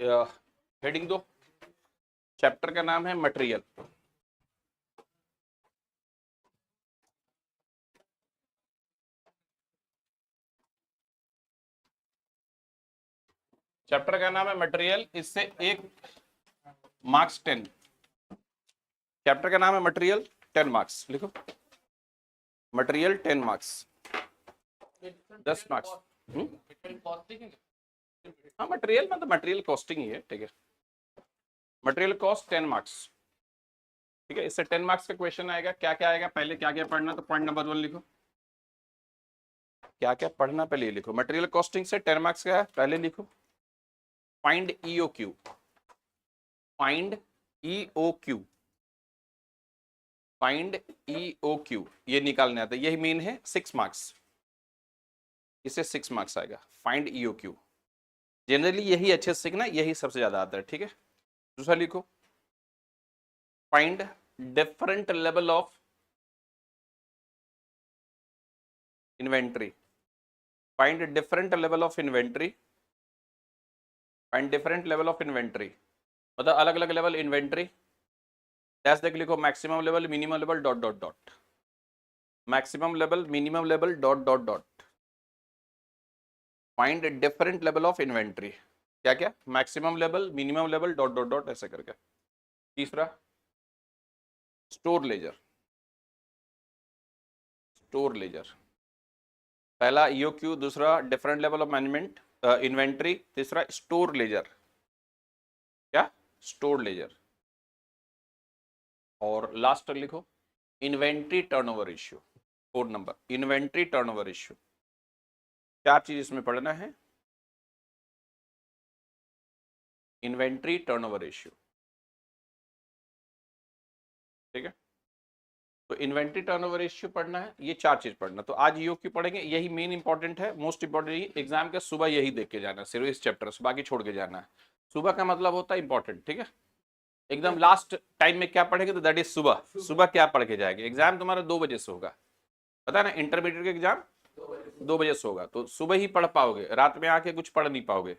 Heading दो, chapter का नाम है मटेरियल। चैप्टर का नाम है मटेरियल, इससे एक मार्क्स 10। चैप्टर का नाम है मटेरियल, 10 मार्क्स लिखो। Material 10 marks, 10 marks. हाँ, मटेरियल में तो मटेरियल कॉस्टिंग ही है, ठीक है। मटेरियल कॉस्ट 10 मार्क्स, ठीक है। इससे 10 मार्क्स का क्वेश्चन आएगा। क्या क्या आएगा, पहले क्या क्या पढ़ना, तो पॉइंट नंबर 1 लिखो। क्या क्या पढ़ना पहले ये लिखो। मटेरियल कॉस्टिंग से 10 मार्क्स का है, पहले लिखो। Find EOQ, find EOQ, find EOQ, ये निकालने आता है, यही मेन है। 6 मार्क्स, इसे 6 मार्क्स आएगा। फाइंड ईओक्यू, जनरली यही अच्छे से सीखना, यही सबसे ज्यादा आता है, ठीक है। दूसरा लिखो, find different level of inventory, find different level of inventory, find different level of inventory, मतलब अलग अलग लेवल इन्वेंट्री। डैश देख लिखो, maximum level, minimum level, dot dot dot, maximum level, minimum level, dot dot dot. Find different level of inventory, क्या क्या, maximum level, minimum level, dot dot dot, ऐसे करके। तीसरा, स्टोर लेजर, स्टोर लेजर। पहला EOQ, दूसरा different level of management inventory, तीसरा store laser, क्या, store laser. और लास्ट लिखो, inventory turnover ratio, 4 number, inventory turnover ratio. 4 चीज इसमें पढ़ना है। इन्वेंट्री टर्नओवर रेशियो, ठीक है। तो इन्वेंट्री टर्नओवर रेशियो पढ़ना है, ये 4 चीज पढ़ना। तो आज ईओक्यू पढ़ेंगे, यही मेन इंपॉर्टेंट है, मोस्ट इंपॉर्टेंट। एग्जाम के सुबह यही देख के जाना, सिर्फ इस चैप्टर से, बाकी छोड़ के जाना है। सुबह का मतलब होता है इंपॉर्टेंट, ठीक है। एकदम लास्ट टाइम में क्या पढ़ेंगे, तो दैट इज सुबह। सुबह क्या पढ़ के जाएंगे, एग्जाम तुम्हारा 2 बजे से होगा, पता है ना। इंटरमीडिएट का एग्जाम 2 बजे से होगा, तो सुबह ही पढ़ पाओगे, रात में आके कुछ पढ़ नहीं पाओगे,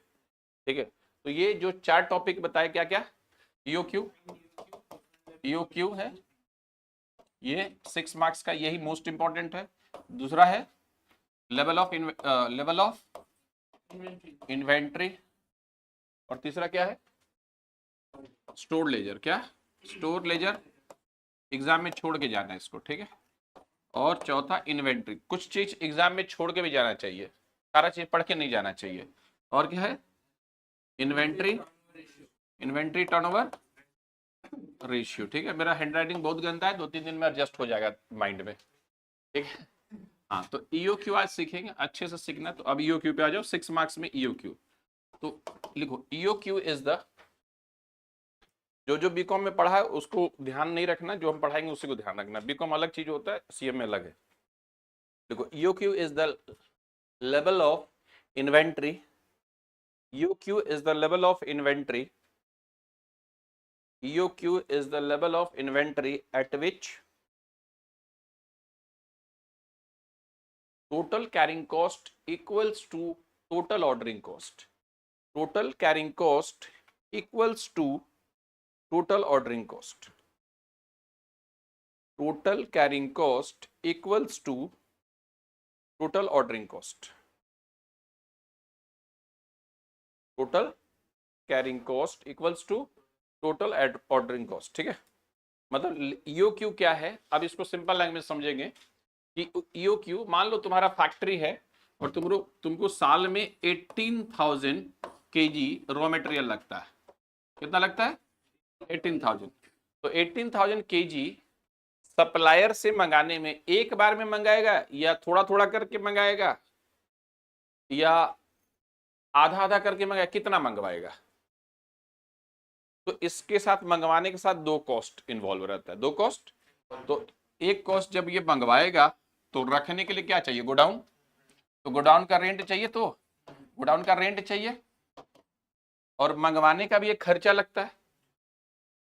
ठीक है। तो ये जो 4 टॉपिक बताए, क्या क्या, ईओक्यू, ईओक्यू है ये 6 मार्क्स का, यही मोस्ट इंपॉर्टेंट है। दूसरा है लेवल ऑफ इन्वेंट्री, और तीसरा क्या है, स्टोर लेजर, क्या, स्टोर लेजर। एग्जाम में छोड़ के जाना है इसको, ठीक है। और चौथा इन्वेंट्री, कुछ चीज एग्जाम में छोड़ के भी जाना चाहिए, सारा चीज पढ़ के नहीं जाना चाहिए। और क्या है, इन्वेंट्री, इन्वेंट्री टर्नओवर रेशियो, ठीक है। मेरा हैंडराइटिंग बहुत गंदा है, 2-3 दिन में एडजस्ट हो जाएगा माइंड में, ठीक है। हाँ, तो ईओक्यू आज सीखेंगे, अच्छे से सीखना। तो अब ईओक्यू पे आ जाओ, 6 मार्क्स में ईओक्यू। तो लिखो, ईओक्यू इज द, जो बीकॉम में पढ़ा है उसको ध्यान नहीं रखना, जो हम पढ़ाएंगे उसी को ध्यान रखना। बीकॉम अलग चीज होता है, सीएम में अलग है। देखो, EOQ is the level of inventory, EOQ is the level of inventory, EOQ is the level of inventory at which total carrying cost equals to total ordering cost. Total carrying cost equals to total ordering cost. Total carrying cost equals to total ordering cost. Total carrying cost equals to total ordering cost, ठीक है। मतलब EOQ क्या है, अब इसको simple language समझेंगे कि EOQ, मान लो तुम्हारा फैक्ट्री है और तुमको साल में 18,000 केजी रॉ मटेरियल लगता है। कितना लगता है, 18,000। तो 18,000 केजी सप्लायर से मंगाने में एक बार में मंगाएगा, या थोड़ा थोड़ा करके मंगाएगा, या आधा आधा करके मंगाएगा, कितना मंगवाएगा। तो इसके साथ मंगवाने के साथ 2 कॉस्ट इन्वॉल्व रहता है, 2 कॉस्ट। तो एक कॉस्ट जब ये मंगवाएगा तो रखने के लिए क्या चाहिए, गोडाउन। तो गोडाउन का रेंट चाहिए, तो गोडाउन का रेंट चाहिए। और मंगवाने का भी एक खर्चा लगता है,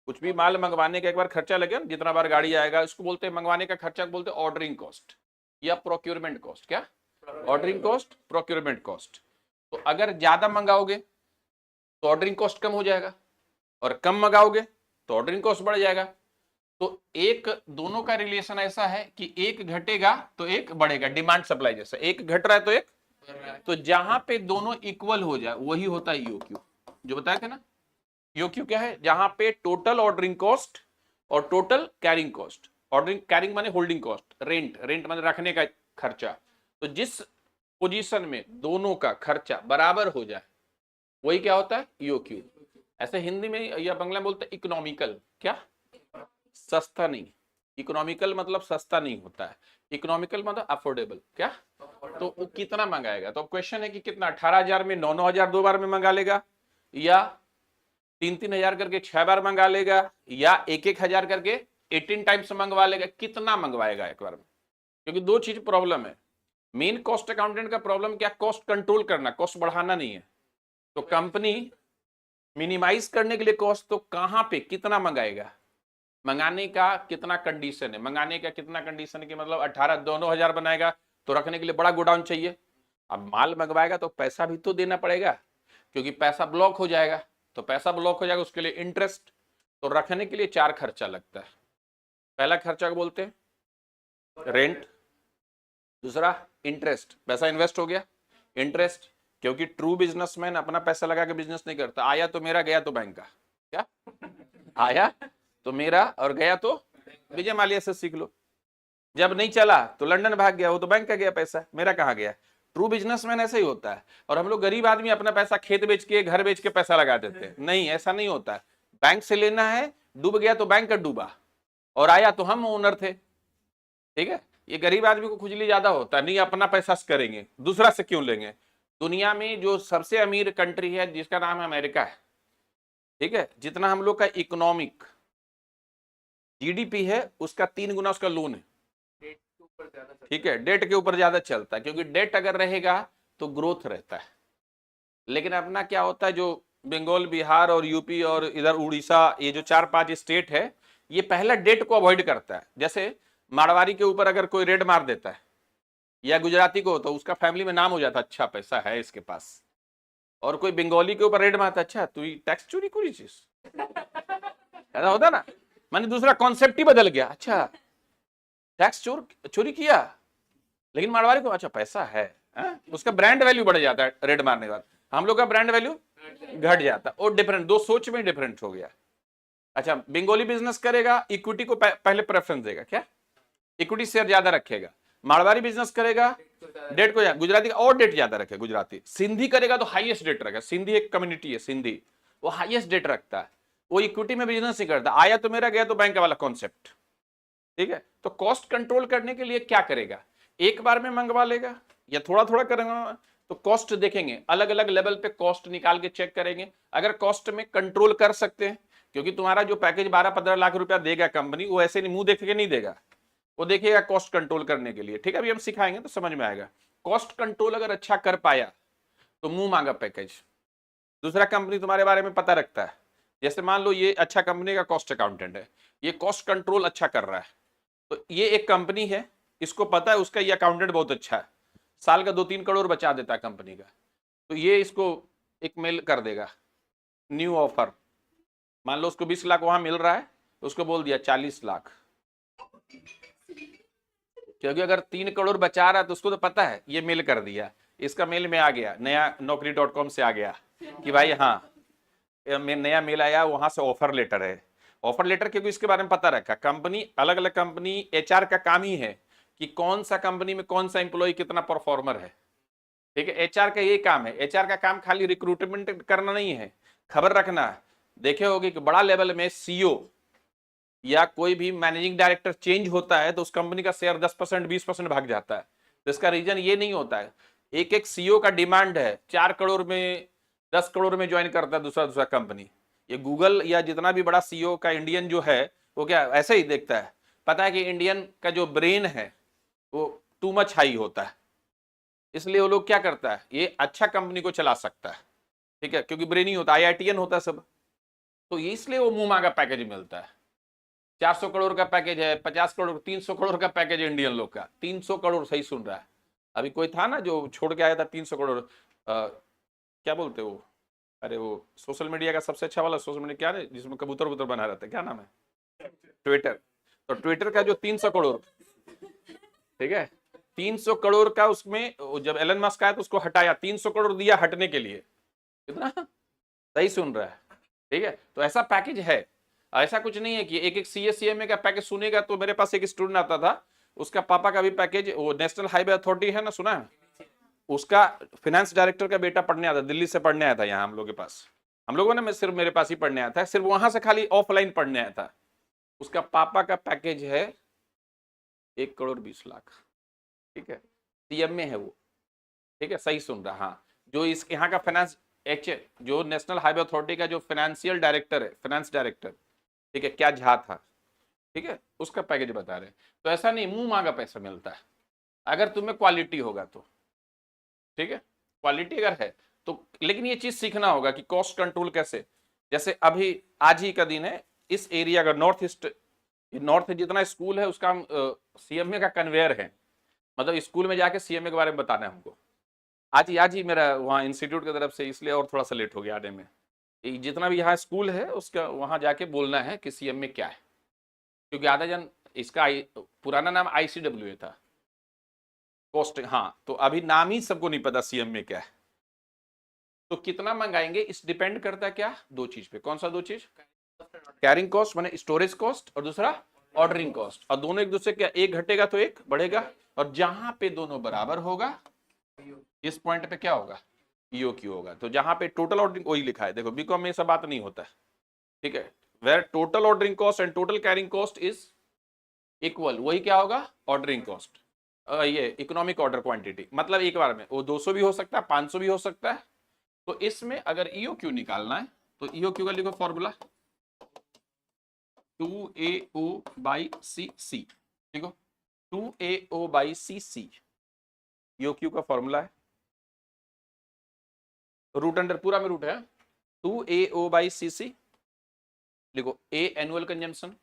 कुछ भी माल मंगवाने का एक बार खर्चा लगे, जितना बार गाड़ी आएगा, इसको बोलते हैं मंगवाने का खर्चा, बोलते हैं ऑर्डरिंग कॉस्ट या प्रोक्योरमेंट कॉस्ट। क्या, ऑर्डरिंग कॉस्ट, प्रोक्योरमेंट कॉस्ट। तो अगर ज्यादा मंगाओगे तो ऑर्डरिंग कॉस्ट कम हो जाएगा, और कम मंगाओगे तो ऑर्डरिंग कॉस्ट बढ़ जाएगा। तो एक दोनों का रिलेशन ऐसा है कि एक घटेगा तो एक बढ़ेगा, डिमांड सप्लाई जैसा, एक घट रहा है तो एक, तो जहां पे दोनों इक्वल हो जाए वही होता है ईओक्यू, जो बताया था ना। ईओक्यू क्या है, जहां पे टोटल ऑर्डरिंग कॉस्ट और total carrying cost, ordering carrying माने होल्डिंग कॉस्ट, रेंट, रेंट माने रखने का खर्चा, तो जिस पोजीशन में दोनों का खर्चा बराबर हो जाए वही क्या होता है, ईओक्यू। ऐसे हिंदी में या बंगला में बोलते हैं इकोनॉमिकल, क्या, सस्ता नहीं, इकोनॉमिकल मतलब सस्ता नहीं होता है, इकोनॉमिकल मतलब अफोर्डेबल, क्या, तो वो कितना मंगाएगा। तो अब क्वेश्चन है कि कितना, 18,000 में 9,000 2 बार में मंगा लेगा, या 3,000 करके 6 बार मंगा लेगा, या 1,000 करके 18 टाइम्स मंगवा लेगा, कितना मंगवाएगा एक बार में। क्योंकि दो चीज प्रॉब्लम है, मेन कॉस्ट अकाउंटेंट का प्रॉब्लम क्या, कॉस्ट कंट्रोल करना, कॉस्ट बढ़ाना नहीं है। तो कंपनी मिनिमाइज करने के लिए कॉस्ट तो कहां पे कितना मंगाएगा, मंगाने का कितना कंडीशन है, मंगाने का कितना कंडीशन है कि मतलब 18 दोनों हजार बनाएगा तो रखने के लिए बड़ा गोडाउन चाहिए। अब माल मंगवाएगा तो पैसा भी तो देना पड़ेगा, क्योंकि पैसा ब्लॉक हो जाएगा, तो पैसा ब्लॉक हो जाएगा उसके लिए इंटरेस्ट, तो रखने के लिए 4 खर्चा लगता है। पहला खर्चा को बोलते हैं रेंट, दूसरा इंटरेस्ट, पैसा इन्वेस्ट हो गया, इंटरेस्ट, क्योंकि ट्रू बिजनेसमैन अपना पैसा लगा के बिजनेस नहीं करता, आया तो मेरा गया तो बैंक का, क्या, आया तो मेरा और गया तो, विजय माल्या से सीख लो, जब नहीं चला तो लंदन भाग गया, वो तो बैंक का गया पैसा, मेरा कहाँ गया। ट्रू बिजनेसमैन ऐसा ही होता है। और हम लोग गरीब आदमी अपना पैसा खेत बेच के घर बेच के पैसा लगा देते हैं, नहीं ऐसा नहीं होता है। बैंक से लेना है, डूब गया तो बैंक का डूबा, और आया तो हम ओनर थे, ठीक है। ये गरीब आदमी को खुजली ज्यादा होता है, नहीं अपना पैसा से करेंगे, दूसरा से क्यों लेंगे। दुनिया में जो सबसे अमीर कंट्री है जिसका नाम है अमेरिका है, ठीक है, जितना हम लोग का इकोनॉमिक जीडीपी है उसका 3 गुना उसका लोन है, ठीक है, डेट के ऊपर ज्यादा चलता है, क्योंकि डेट अगर रहेगा तो ग्रोथ रहता है। लेकिन अपना क्या होता है, जो बंगाल, बिहार और यूपी और इधर उड़ीसा, ये जो 4-5 स्टेट है, ये पहला डेट को अवॉइड करता है। जैसे मारवाड़ी के ऊपर अगर कोई रेड मार देता है या गुजराती को, तो उसका फैमिली में नाम हो जाता है, अच्छा पैसा है इसके पास। और कोई बंगाली के ऊपर रेड मारता, अच्छा तू टैक्स चोरी कोई चीज, ऐसा होता ना, माने दूसरा कॉन्सेप्ट ही बदल गया, अच्छा टैक्स चोरी किया, लेकिन मारवाड़ी को अच्छा पैसा है, उसका ब्रांड वैल्यू बढ़ जाता है रेड मारने के बाद, हम लोग का ब्रांड वैल्यू घट जाता है। और डिफरेंट, दो सोच में डिफरेंट हो गया। अच्छा बंगाली बिजनेस करेगा, इक्विटी को पहले प्रेफरेंस देगा, क्या, इक्विटी शेयर ज्यादा रखेगा। मारवाड़ी बिजनेस करेगा डेट को, गुजराती का और डेट ज्यादा रखेगा, गुजराती। सिंधी करेगा तो हाईएस्ट डेट रखेगा, सिंधी एक कम्युनिटी है सिंधी, वो हाईएस्ट डेट रखता है, वो इक्विटी में बिजनेस नहीं करता, आया तो मेरा गया तो बैंक वाला कॉन्सेप्ट, ठीक है। तो कॉस्ट कंट्रोल करने के लिए क्या करेगा, एक बार में मंगवा लेगा या थोड़ा थोड़ा करेगा, तो कॉस्ट देखेंगे, अलग अलग लेवल पे कॉस्ट निकाल के चेक करेंगे। अगर कॉस्ट में कंट्रोल कर सकते हैं, क्योंकि तुम्हारा जो पैकेज 12-15 लाख रुपया देगा कंपनी, वो ऐसे नहीं मुंह देख के नहीं देगा, वो देखेगा कॉस्ट कंट्रोल करने के लिए, ठीक है। अभी हम सिखाएंगे तो समझ में आएगा। कॉस्ट कंट्रोल अगर अच्छा कर पाया तो मुंह मांगा पैकेज। दूसरा कंपनी तुम्हारे बारे में पता रखता है, जैसे मान लो ये अच्छा कंपनी का कॉस्ट अकाउंटेंट है, ये कॉस्ट कंट्रोल अच्छा कर रहा है, तो ये एक कंपनी है, इसको पता है उसका ये अकाउंटेंट बहुत अच्छा है, साल का 2-3 करोड़ बचा देता है कंपनी का, तो ये इसको एक मेल कर देगा, न्यू ऑफर, मान लो उसको 20 लाख वहां मिल रहा है, उसको बोल दिया 40 लाख, क्योंकि अगर 3 करोड़ बचा रहा है तो उसको तो पता है, ये मेल कर दिया, इसका मेल में आ गया, नया naukri.com से आ गया कि भाई हाँ नया मेल आया, वहां से ऑफर लेटर है, ऑफर लेटर, क्योंकि इसके बारे में पता रखा। कंपनी, अलग अलग कंपनी, एचआर का काम ही है कि कौन सा कंपनी में कौन सा एम्प्लॉय कितना परफॉर्मर है, ठीक है। एचआर का ये काम है, एचआर का काम खाली रिक्रूटमेंट करना नहीं है, खबर रखना। देखे होगे कि बड़ा लेवल में सीईओ या कोई भी मैनेजिंग डायरेक्टर चेंज होता है तो उस कंपनी का शेयर 10% 20% भाग जाता है। तो इसका रीजन ये नहीं होता है, एक एक सीईओ का डिमांड है, 4 करोड़ में 10 करोड़ में ज्वाइन करता है दूसरा दूसरा कंपनी। ये गूगल या जितना भी बड़ा सीईओ का इंडियन जो है वो क्या ऐसे ही देखता है, पता है कि इंडियन का जो ब्रेन है वो टू मच हाई होता है, इसलिए वो लोग क्या करता है, ये अच्छा कंपनी को चला सकता है, ठीक है, क्योंकि ब्रेन ही होता है, IITN होता है सब, तो इसलिए वो मुंह मांगा पैकेज मिलता है। 400 करोड़ का पैकेज है, 50 करोड़, 300 करोड़ का पैकेज है इंडियन लोग का, 300 करोड़, सही सुन रहा है। अभी कोई था ना जो छोड़ के आया था 300 करोड़, क्या बोलते वो, अरे वो सोशल मीडिया का सबसे अच्छा वाला सोशल मीडिया क्या है जिसमें कबूतर वबूतर बना रहता है, क्या नाम है? ट्विटर। तो ट्विटर का जो 300 करोड़, ठीक है, 300 करोड़ का उसमें जब एलन मस्क आया तो उसको हटाया, 300 करोड़ दिया हटने के लिए। कितना सही सुन रहा है, ठीक है। तो ऐसा पैकेज है, ऐसा कुछ नहीं है कि एक एक CA CMA का पैकेज सुनेगा। तो मेरे पास एक स्टूडेंट आता था, उसका पापा का भी पैकेज, वो नेशनल हाईवे अथॉरिटी है ना, सुना है? उसका फाइनेंस डायरेक्टर का बेटा पढ़ने आता, दिल्ली से पढ़ने आया था यहाँ हम लोग के पास, हम लोगों ने सिर्फ मेरे पास ही पढ़ने आया था, सिर्फ वहां से खाली ऑफलाइन पढ़ने आया था। उसका पापा का पैकेज है 1,20,00,000, ठीक है, CM में है वो, ठीक है, सही सुन रहा। हाँ, जो इस यहाँ का फाइनेंस जो नेशनल हाईवे अथॉरिटी का जो फाइनेंशियल डायरेक्टर है, फाइनेंस डायरेक्टर, ठीक है, क्या झा था, ठीक है, उसका पैकेज बता रहे हैं। तो ऐसा नहीं मुंह मांगा पैसा मिलता है, अगर तुम्हें क्वालिटी होगा तो, ठीक है, क्वालिटी अगर है तो। लेकिन ये चीज सीखना होगा कि कॉस्ट कंट्रोल कैसे। जैसे अभी आज ही का दिन है, इस एरिया का नॉर्थ ईस्ट, नॉर्थ जितना स्कूल है उसका CMA का कन्वेयर है, मतलब स्कूल में जाके CMA के बारे में बताना है हमको। आज ही मेरा वहाँ इंस्टीट्यूट की तरफ से, इसलिए और थोड़ा सा लेट हो गया आने में। जितना भी यहाँ स्कूल है उसका वहाँ जाके बोलना है कि CMA क्या है, क्योंकि आधा जन इसका पुराना नाम ICWA था, कॉस्ट। हाँ, तो अभी नाम ही सबको नहीं पता CMA क्या है। तो कितना मंगाएंगे इस डिपेंड करता है क्या, दो चीज पे। कौन सा दो चीज? कैरिंग कॉस्ट माने स्टोरेज कॉस्ट, और दूसरा ऑर्डरिंग कॉस्ट। और दोनों एक दूसरे क्या, एक घटेगा तो एक बढ़ेगा, और जहां पे दोनों बराबर होगा इस पॉइंट पे क्या होगा, EOQ होगा। तो जहां पे टोटल ऑर्डरिंग, वही लिखा है देखो, बीकॉम में ये सब बात नहीं होता है, ठीक है। Where total ordering cost and total carrying cost is equal, वही क्या होगा, ऑर्डरिंग कॉस्ट। ये इकोनॉमिक ऑर्डर क्वांटिटी, मतलब एक बार में वो 200 भी हो सकता है, 500 भी हो सकता है। तो इसमें अगर EOQ निकालना है तो EOQ का लिखो फॉर्मूला 2AO/CC, देखो 2AO/CC EOQ का फॉर्मूला है। रूट अंडर पूरा में रूट है, 2AO/CC। लिखो A एनुअल कंजम्पशन,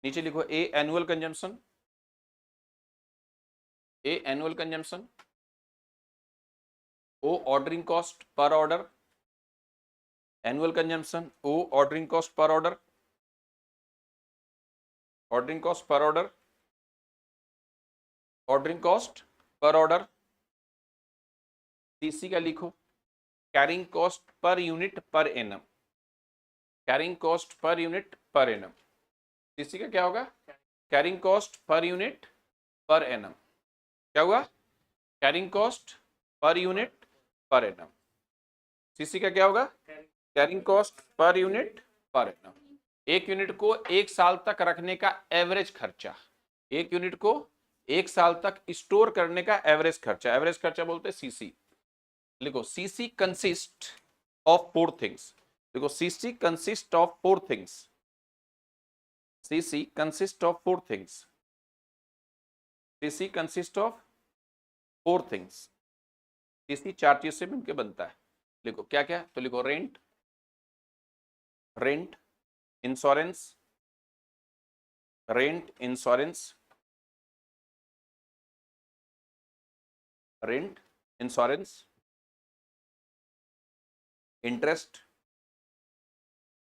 नीचे लिखो A annual consumption, A annual consumption, O ordering cost per order, annual consumption, O ordering cost per order, ordering cost per order, ordering cost per order. CC का लिखो carrying cost per unit per annum, carrying cost per unit per annum. CC का क्या होगा, carrying cost per unit per annum. क्या हुआ, carrying cost per unit per annum. CC का क्या होगा, carrying cost per unit per annum. एक unit को एक साल तक रखने का एवरेज खर्चा, एक यूनिट को एक साल तक स्टोर करने का एवरेज खर्चा, एवरेज खर्चा बोलते हैं CC। लिखो CC कंसिस्ट ऑफ 4 थिंग्स, देखो CC consist of 4 things, CC consist of 4 things, CC consist of 4 things. CC 4 चीज से मिलकर बनता है। लिखो क्या क्या, तो लिखो rent, rent insurance, rent insurance, rent insurance, interest,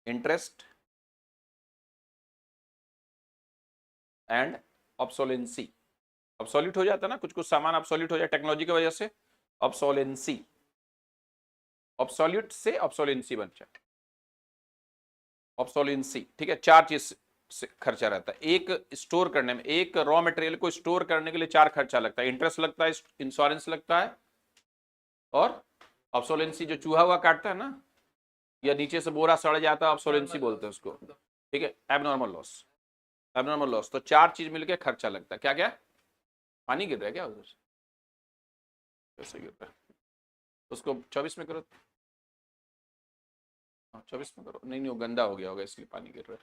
interest and obsolescence. Obsolete हो जाता है ना, कुछ कुछ सामान ऑब्सोल्यूट हो जाए टेक्नोलॉजी की वजह से, ऑब्सोलेंसी, ऑब्सोल्यूट से ऑब्सोलेंसी बन जाए, ऑब्सोलेंसी, ठीक है। 4 चीज से खर्चा रहता है, एक स्टोर करने में, एक रॉ मटेरियल को स्टोर करने के लिए 4 खर्चा लगता है, इंटरेस्ट लगता है, इंश्योरेंस लगता है, और ऑब्सोलेंसी जो चूहा हुआ काटता है ना, या नीचे से बोरा सड़ जाता है, ऑब्सोलेंसी बोलते हैं उसको, ठीक है। Abnormal loss, abnormal loss. तो 4 चीज मिलके खर्चा लगता है। क्या क्या, पानी गिर रहा है क्या उधर से, कैसे गिर रहा है, उसको 24 में करो, 24 में करो, नहीं वो गंदा हो गया होगा इसलिए पानी गिर रहा है,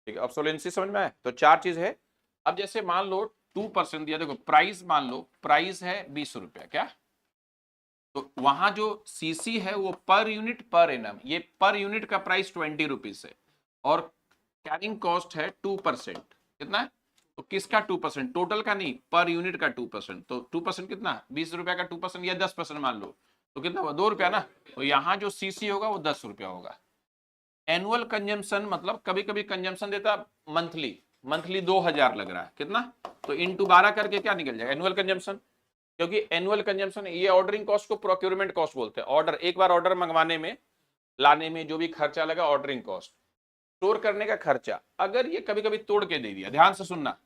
ठीक है। ऑब्सोलेंसी समझ में आया। तो 4 चीज है। अब जैसे मान लो 2% दिया, देखो प्राइस, मान लो प्राइस है 20 रुपया, क्या, तो वहां जो CC है वो पर यूनिट पर एनम, ये पर यूनिट का प्राइस 20 रुपीज है, और कैरिंग कॉस्ट है 2%, कितना है, तो किसका 2%? टोटल का नहीं, पर यूनिट का 2%। तो 2% कितना? 20 रुपया का 2% या 10% मान लो तो कितना हुआ? 2 रुपया ना। तो यहाँ जो सीसी होगा वो 10 रुपया होगा। एनुअल कंजम्पशन मतलब कभी कभी कंजम्पशन देता मंथली, मंथली 2000 लग रहा है, कितना? तो इंटू 12 करके क्या निकल जाएगा? Annual consumption. क्योंकि एनुअल कंजम्पशन ये ऑर्डरिंग कॉस्ट को प्रोक्योरमेंट कॉस्ट बोलते हैं। ऑर्डर, एक बार ऑर्डर मंगवाने में, लाने में जो भी खर्चा लगा, ऑर्डरिंग कॉस्ट। स्टोर करने का खर्चा, अगर ये कभी कभी तोड़ के दे दिया, ध्यान से सुनना,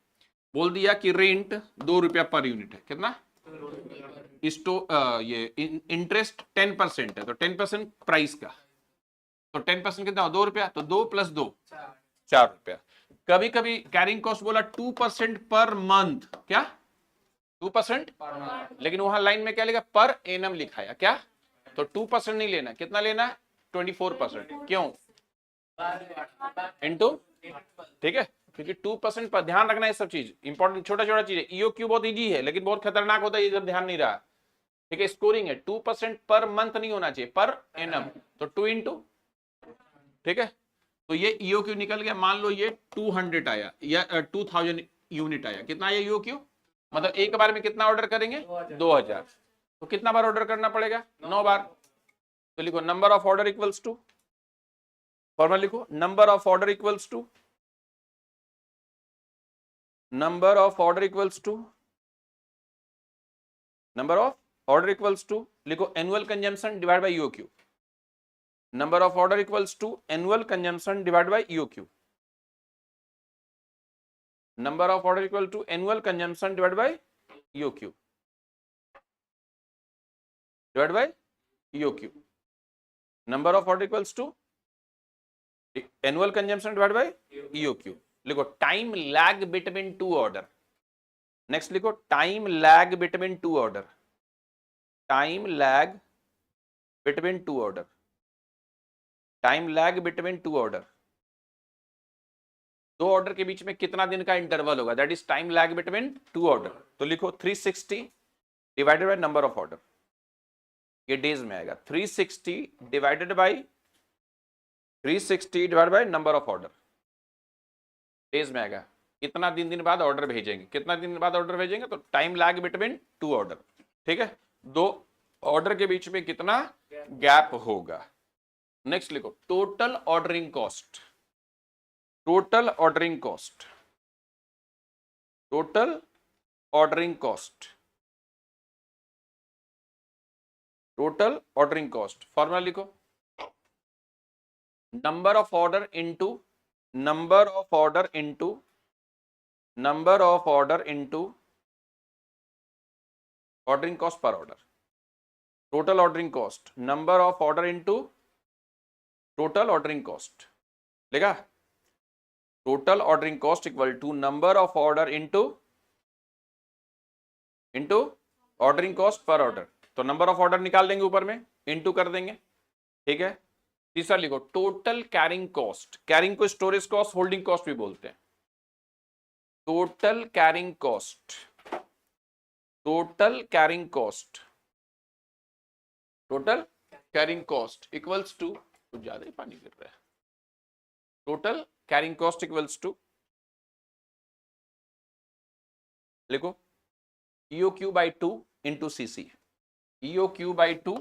बोल दिया कि रेंट 2 रुपया पर यूनिट है, कितना? ये इंटरेस्ट 10% है, तो 10% प्राइस का, तो 10% कितना? 2 रुपया। तो 2 + 2 4 रुपया। कभी कभी कैरिंग कॉस्ट बोला 2% पर मंथ, क्या 2%? लेकिन वहां लाइन में क्या लिखा? पर एनम लिखाया, क्या? तो 2% नहीं लेना, कितना लेना है? 24%। क्यों? इंटू, ठीक है, क्योंकि 2% पर ध्यान रखना है। सब चीज इंपॉर्टेंट, छोटा छोटा चीज है। ईओक्यू बहुत इजी है लेकिन बहुत खतरनाक होता है ये जब ध्यान नहीं रहा, ठीक है। स्कोरिंग है, 2% पर मंथ नहीं होना चाहिए, पर एनम, तो 2 इंटू, ठीक है। तो ये ईओक्यू निकल गया। मान लो ये 200 आया या 2000 यूनिट आया, कितना आया ईओक्यू? मतलब एक बार में कितना ऑर्डर करेंगे? 2000। तो कितना बार ऑर्डर करना पड़ेगा? 9 बार। तो लिखो number of order equals to, formula लिखो, number of order equals to, number of order equals to, number of order equals to, लिखो annual consumption divide by EOQ. Number of order equals to annual consumption divide by EOQ. Number of order equal to annual consumption divide by EOQ, divide by EOQ. Number of order equals to annual consumption divide by EOQ. लिखो time lag between two order. Next लिखो time lag between two order, time lag between two order, time lag between two order. दो order के बीच में कितना दिन का interval होगा? That is time lag between two order. तो लिखो 360 divided by number of order, ये डेज में आएगा। 360 divided by, 360 divide by number of order, days में आएगा। कितना दिन बाद ऑर्डर भेजेंगे, कितना दिन बाद ऑर्डर भेजेंगे? तो time lag between two order, ठीक है। दो ऑर्डर के बीच में कितना गैप होगा। नेक्स्ट लिखो total ordering cost, total ordering cost, total ordering cost, total ordering cost. Formula लिखो number of order into, number of order into, number of order into ordering cost per order. Total ordering cost, number of order into total ordering cost, लेगा। Total ordering cost equal to number of order into ordering cost per order. तो number of order निकाल देंगे ऊपर में, into कर देंगे, ठीक है। तीसरा लिखो टोटल कैरिंग कॉस्ट, कैरिंग को स्टोरेज कॉस्ट, होल्डिंग कॉस्ट भी बोलते हैं। Total carrying cost, total carrying cost, total carrying cost equals to, कुछ ज्यादा ही पानी गिर रहा है। Total carrying cost equals to, लिखो EOQ by 2 into CC, EOQ by 2,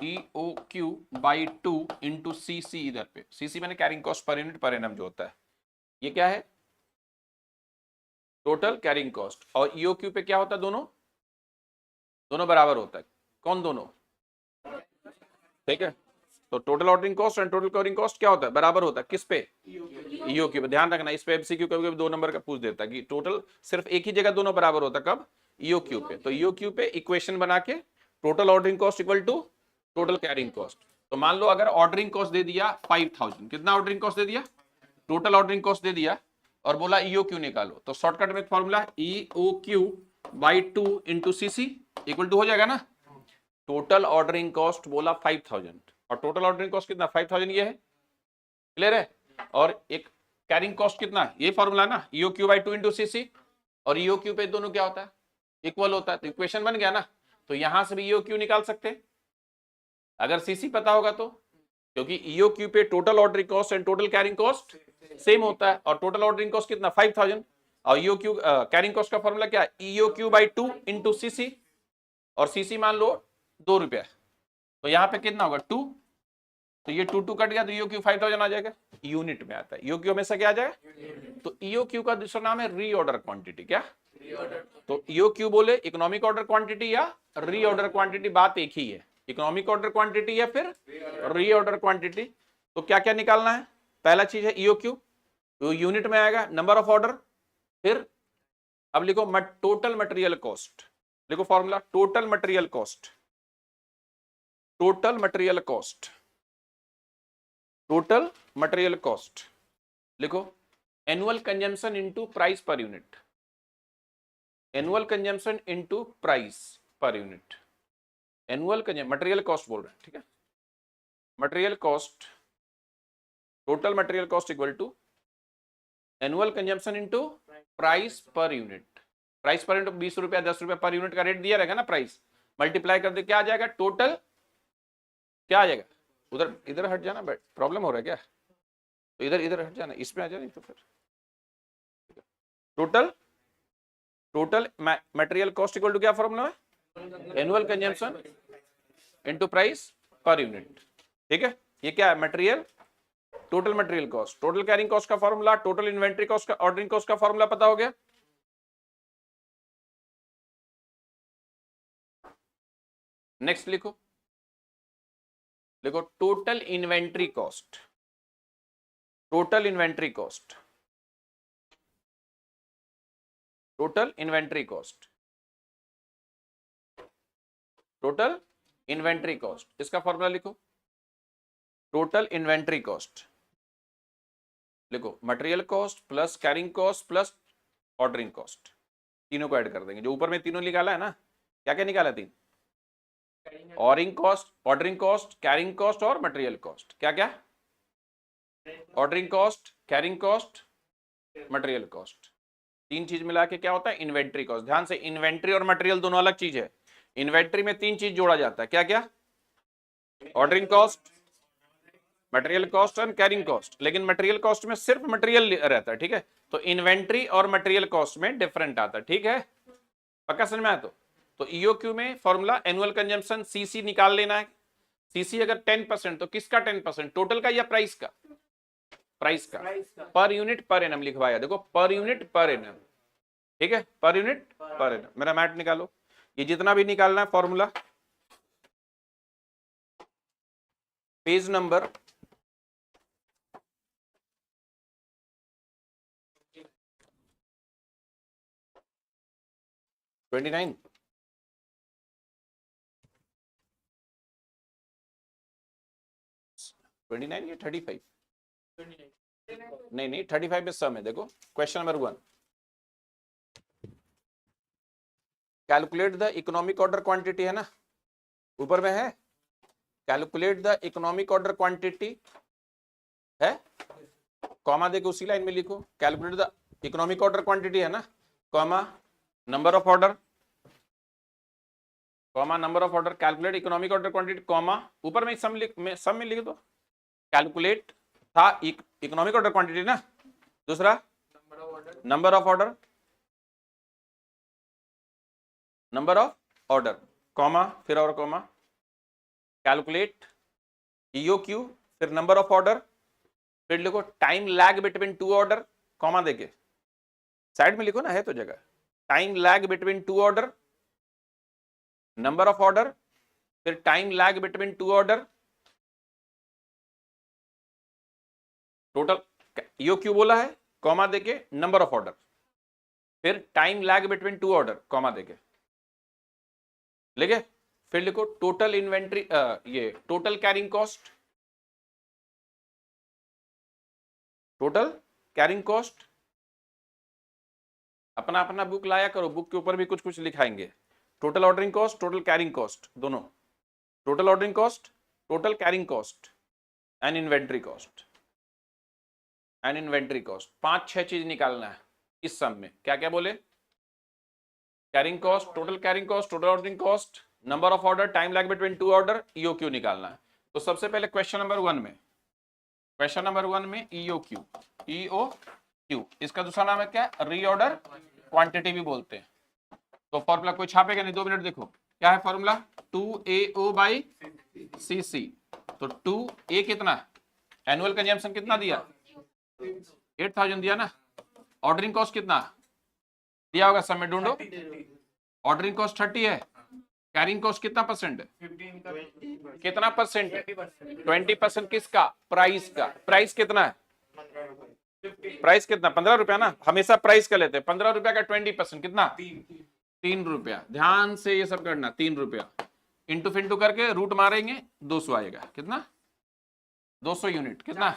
EOQ by 2 into CC। इधर पे CC मैंने carrying cost per unit per annum जो होता है, ये क्या है? Total carrying cost. और EOQ पे क्या होता है? दोनों, दोनों बराबर होता है। कौन दोनों? ठीक है। तो total ordering cost and total carrying cost क्या होता है? बराबर होता है। किस पे? EOQ पे। ध्यान रखना, इस पे MCQ कभी-कभी 2 नंबर का पूछ देता है कि टोटल सिर्फ एक ही जगह दोनों बराबर होता है, कब? EOQ पे। तो EOQ पे इक्वेशन बना के total ordering cost equal to total carrying cost. तो मान लो अगर ऑर्डरिंग कॉस्ट दे दिया 5000, कितना ऑर्डरिंग कॉस्ट दे दिया? टोटल ऑर्डरिंग कॉस्ट दे दिया और बोला EOQ निकालो, तो शॉर्टकट में formula EOQ by 2 into CC equal to हो जाएगा ना। टोटल ऑर्डरिंग कॉस्ट बोला 5000 और टोटल ऑर्डरिंग कॉस्ट कितना? 5000 ये है, क्लियर है। और एक कैरिंग कॉस्ट कितना? ये फॉर्मूला ना, EOQ बाई 2 इंटू CC। और EOQ पे दोनों क्या होता है? इक्वल होता है। तो इक्वेशन बन गया ना। तो यहां से भी EOQ निकाल सकते हैं अगर CC पता होगा तो, क्योंकि EOQ पे total ordering cost and total carrying cost same होता है। और टोटल ऑर्डरिंग कॉस्ट कितना? 5000। और ईओ क्यू कैरिंग कॉस्ट का फॉर्मूला क्या है, EO Q by 2 into CC, और सीसी मान लो 2 रुपया, तो यहाँ पे कितना होगा 2, तो ये 2 कट गया तो ईओ क्यू 5000 आ जाएगा, यूनिट में आता है। ईओ क्यू हमेशा क्या आ जाएगा, तो ईओ क्यू का दूसरा नाम है रीऑर्डर क्वांटिटी। क्या, तो ईओ क्यू बोले इकोनॉमिक ऑर्डर क्वांटिटी या रीऑर्डर क्वांटिटी, बात एक ही है, इकोनॉमिक ऑर्डर क्वांटिटी या फिर रीऑर्डर क्वांटिटी। तो क्या क्या निकालना है, पहला चीज है ईओ क्यू, तो यूनिट में आएगा नंबर ऑफ ऑर्डर, फिर अब लिखो टोटल मटेरियल कॉस्ट, लिखो formula total material cost, total material cost, total material cost लिखो, annual consumption into price per unit, annual consumption into price per unit, annual material cost बोल रहे हैं, ठीक है, material cost, total material cost equal to annual consumption into price per unit, price per unit 20 रुपया 10 रुपया per unit का rate दिया रहेगा ना, प्राइस मल्टीप्लाई कर दे क्या आ जाएगा, टोटल क्या आ जाएगा, उधर इधर हट जाना, प्रॉब्लम हो रहा है क्या, तो इधर इधर हट जाना, इसमें आ जाना, तो फिर total, total material cost equal to क्या फॉर्मूला है, annual consumption into price per unit, ठीक है, ये क्या है material, total material cost, total carrying cost का फॉर्मूला, टोटल इन्वेंट्री कॉस्ट का, ऑर्डरिंग कॉस्ट का फॉर्मूला पता हो गया। नेक्स्ट लिखो, देखो total inventory cost, total inventory cost, total inventory cost, total inventory cost, इसका फॉर्मूला लिखो, टोटल इन्वेंट्री कॉस्ट लिखो, material cost plus carrying cost plus ordering cost, तीनों को ऐड कर देंगे, जो ऊपर में तीनों निकाला है ना, क्या क्या निकाला तीन, ordering cost, ordering cost, carrying cost और मटेरियल कॉस्ट, क्या क्या, ordering cost, carrying cost, material cost, तीन चीज मिला के क्या होता है इन्वेंट्री कॉस्ट। ध्यान से, इन्वेंट्री और मटेरियल दोनों अलग चीज है, इन्वेंट्री में तीन चीज जोड़ा जाता है, क्या क्या, ऑर्डरिंग कॉस्ट, मटेरियल कॉस्ट और कैरिंग कॉस्ट, लेकिन मटेरियल कॉस्ट में सिर्फ मटेरियल रहता है, ठीक है, तो इन्वेंट्री और मटेरियल कॉस्ट में डिफरेंट आता है, ठीक है, पक्का समझ में आया। तो ईओक्यू में फॉर्मूला एनुअल कंजम्पशन, सीसी निकाल लेना है, सीसी अगर 10% तो किसका 10%, टोटल का या प्राइस का, प्राइस का, पर यूनिट पर एनम लिखवाया, देखो पर यूनिट पर एनम, ठीक है, पर यूनिट पर एनम, मेरा मैट निकालो, ये जितना भी निकालना है फॉर्मूला, पेज नंबर 29, या 35, नहीं 35 में सम है, देखो question number 1, calculate the economic order quantity, है ना, ऊपर में है, calculate the economic order quantity है, कॉमा देके उसी लाइन में लिखो, calculate the economic order quantity है ना, comma number of order, comma number of order, calculate economic order quantity, comma ऊपर में सम में लिख दो, कैलकुलेट था इकोनॉमिक ऑर्डर क्वांटिटी ना, दूसरा number of order, number of order, comma फिर और कॉमा, कैलकुलेट ईओक्यू, फिर नंबर ऑफ ऑर्डर, फिर लिखो time lag between two order, comma देके साइड में लिखो ना, है तो जगह, time lag between two order, number of order, फिर time lag between two order, total EOQ बोला है, कॉमा देके नंबर ऑफ ऑर्डर, फिर time lag between two order, comma देके लिखे, फिर लिखो टोटल इन्वेंट्री, ये total carrying cost, total carrying cost, अपना अपना बुक लाया करो, बुक के ऊपर भी कुछ कुछ लिखाएंगे, total ordering cost, total carrying cost, दोनों, total ordering cost, total carrying cost and inventory cost, and inventory cost, 5-6 चीज निकालना है इस सम में, क्या क्या बोले, carrying cost, total carrying cost, total ordering cost, number of order, time lag between two order, EOQ निकालना है। तो सबसे पहले क्वेश्चन नंबर 1 में, क्वेश्चन नंबर 1 में ईओक्यू, ईओ क्यू, इसका दूसरा नाम है क्या, रीऑर्डर क्वांटिटी भी बोलते हैं। तो फॉर्मूला कोई छापेगा नहीं, 2 मिनट देखो क्या है फॉर्मूला, 2AO बाई CC। तो 2A कितना, एनुअल कंजम्पशन कितना दिया, 8000 दिया ना। ऑर्डरिंग कॉस्ट कितना दिया होगा, सब में ढूंढो। ऑर्डरिंग कॉस्ट 30 है, कैरिंग कॉस्ट कितना परसेंट है, कितना परसेंट है, 20%। किसका, प्राइस का। प्राइस कितना है, प्राइस कितना, 15 रुपया ना, हमेशा प्राइस का लेते हैं। 15 रुपया का 20% कितना, 3 रुपया। ध्यान से ये सब करना, 3 रुपया इंटू फिंटू करके रूट मारेंगे, 200 आएगा। कितना, 200 यूनिट। कितना,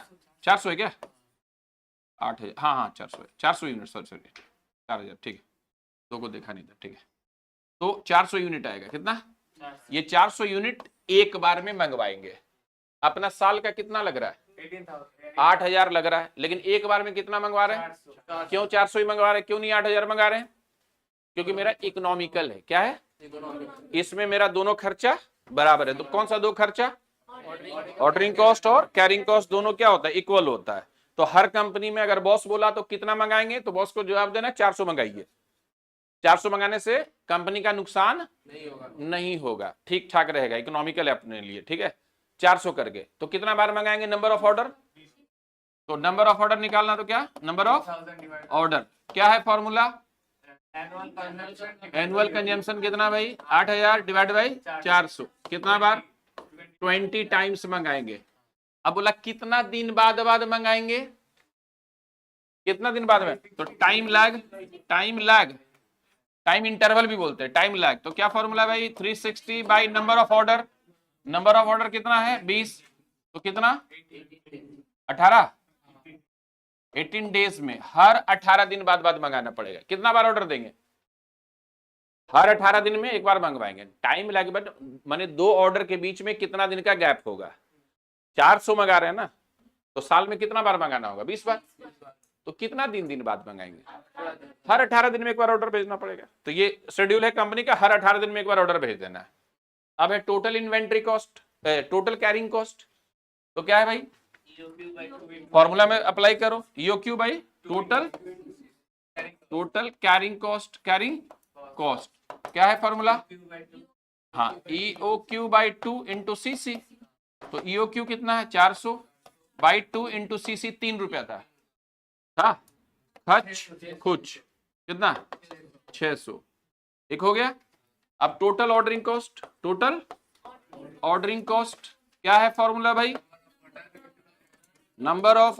400 है क्या, 8000, हाँ हाँ 400 है, 400 यूनिट, सॉरी 4000, ठीक है, 2 को देखा नहीं था, ठीक है। तो 400 यूनिट आएगा। कितना, ये 400 यूनिट एक बार में मंगवाएंगे। अपना साल का कितना लग रहा है, 8000 लग रहा है, लेकिन एक बार में कितना मंगवा रहे हैं, क्यों 400 ही मंगवा रहे हैं, क्यों नहीं 8000 मंगा रहे हैं, क्योंकि मेरा इकोनॉमिकल है। क्या है, इसमें मेरा दोनों खर्चा बराबर है। तो कौन सा दो खर्चा, ऑर्डरिंग कॉस्ट और कैरिंग कॉस्ट, दोनों क्या होता है, इक्वल होता है। तो हर कंपनी में अगर बॉस बोला तो कितना मंगाएंगे, तो बॉस को जवाब देना 400 मंगाइए। 400 मंगाने से कंपनी का नुकसान नहीं होगा, ठीक ठाक रहेगा, इकोनॉमिकल है अपने लिए, ठीक है। 400 करके तो कितना बार मंगाएंगे, नंबर ऑफ ऑर्डर। तो नंबर ऑफ ऑर्डर निकालना, तो क्या, नंबर ऑफ ऑर्डर। क्या है फॉर्मूला, एनुअल कंजम्पशन कितना भाई, 8000 डिवाइड बाई 400। कितना बार, 20 टाइम्स मंगाएंगे। अब बोला कितना दिन बाद मंगाएंगे, कितना दिन बाद में, तो टाइम लैग, टाइम इंटरवल भी बोलते हैं, टाइम लैग। तो क्या फॉर्मूला भाई, 360 by number of order. Number of order कितना है, 20, तो कितना, 18, 18 डेज में हर 18 दिन बाद मंगाना पड़ेगा। कितना बार ऑर्डर देंगे, हर 18 दिन में एक बार मंगवाएंगे। टाइम लैग बट माने 2 ऑर्डर के बीच में कितना दिन का गैप होगा। 400 मंगा रहे हैं ना, तो साल में कितना बार मंगाना होगा, 20 बार। तो कितना दिन बाद मंगाएंगे, हर 18 दिन में एक बार ऑर्डर भेजना पड़ेगा। तो ये शेड्यूल है कंपनी का, हर 18 दिन में एक बार ऑर्डर भेज देना है। अब है total inventory cost, total carrying cost. तो क्या है भाई, फॉर्मूला में अप्लाई करो, EOQ by total carrying cost. Carrying cost क्या है फॉर्मूला, हाँ, EOQ बाई 2 इंटू CC। तो EOQ कितना है, 400 बाई 2 इंटू CC 3 रुपया था, खच कुछ कितना, 600। एक हो गया। अब total ordering cost, total ordering cost क्या है फॉर्मूला भाई, number of